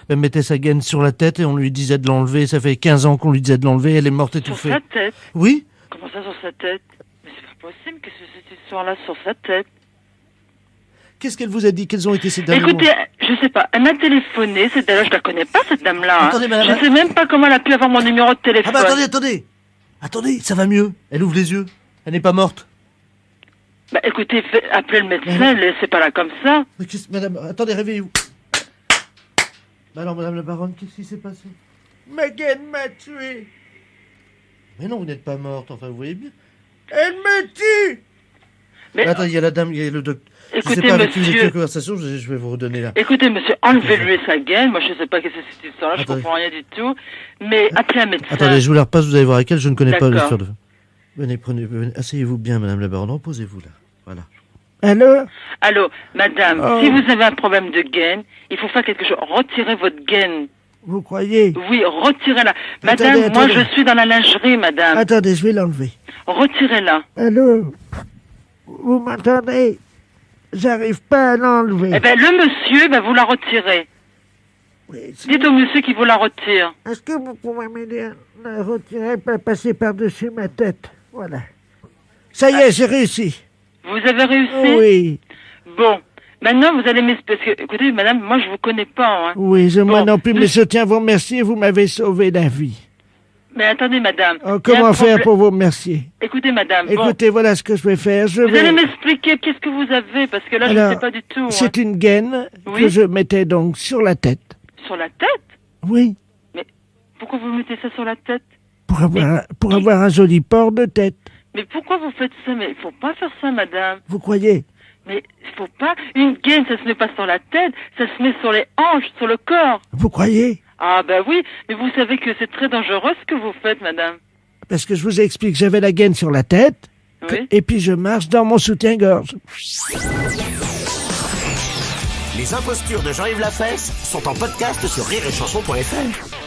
Elle mettait sa gaine sur la tête et on lui disait de l'enlever. Ça fait 15 ans qu'on lui disait de l'enlever, elle est morte étouffée. Sur sa tête? Oui. Comment ça, sur sa tête? Mais c'est pas possible que cette histoire-là sur sa tête. Qu'est-ce qu'elle vous a dit? Quelles ont été ces derniers Écoutez, mots? je sais pas, elle m'a téléphoné, cette dame-là, je la connais pas, cette dame-là. Attendez, madame. Je sais même pas comment elle a pu avoir mon numéro de téléphone. Ah bah attendez, ça va mieux. Elle ouvre les yeux. Elle n'est pas morte. Bah écoutez, appelez le médecin, laissez pas là comme ça. Madame, attendez, réveillez-vous. Bah alors, madame la baronne, qu'est-ce qui s'est passé? Ma gaine m'a tué. Mais non, vous n'êtes pas morte, enfin, vous voyez bien. Elle me tue. Mais... Attends, il y a la dame, il y a le docteur. Écoutez, je sais pas avec qui vous monsieur... étiez en conversation, je vais vous redonner là. Écoutez, monsieur, enlevez-lui sa gaine. Moi, je sais pas qu'est-ce que c'est cette histoire-là, je comprends rien du tout. Mais appelez un médecin. Attendez, je vous la repasse, vous allez voir avec elle, je ne connais pas D'accord. l'histoire de... Venez, venez, asseyez-vous bien, madame la baronne, reposez-vous là. Voilà. Allô? Allô, madame, Oh. si vous avez un problème de gaine, il faut faire quelque chose. Retirez votre gaine. Vous croyez? Oui, retirez-la. Madame, Attendez, moi, attendez. je suis dans la lingerie, madame. Attendez, je vais l'enlever. Retirez-la. Allô? Vous m'entendez? J'arrive pas à l'enlever. Eh ben, le monsieur, ben, vous la retirez. Dites au monsieur qu'il vous la retire. Est-ce que vous pouvez m'aider à la retirer, pas passer par-dessus ma tête? Voilà. Ça y est, j'ai réussi. Vous avez réussi? Oui. Bon. Maintenant, vous allez m'expliquer. Écoutez, madame, moi, je vous connais pas, hein. Oui, moi non plus, mais je tiens à vous remercier, vous m'avez sauvé la vie. Mais attendez, madame. Oh, il y a comment un faire problème- pour vous remercier? Écoutez, madame. bon. Écoutez, voilà ce que je vais faire. Vous allez m'expliquer qu'est-ce que vous avez, parce que là, je ne sais pas du tout. hein. C'est une gaine Oui. que je mettais donc sur la tête. Sur la tête? Oui, Mais pourquoi vous mettez ça sur la tête? pour avoir un joli port de tête. Mais pourquoi vous faites ça? Mais il faut pas faire ça, madame. Vous croyez? Mais il faut pas. Une gaine, ça se met pas sur la tête, ça se met sur les hanches, sur le corps. Vous croyez? Ah bah oui, mais vous savez que c'est très dangereux ce que vous faites, madame. Parce que je vous explique, j'avais la gaine sur la tête, Oui. et puis je marche dans mon soutien-gorge. Les impostures de Jean-Yves Lafesse sont en podcast sur rireetchanson.fr.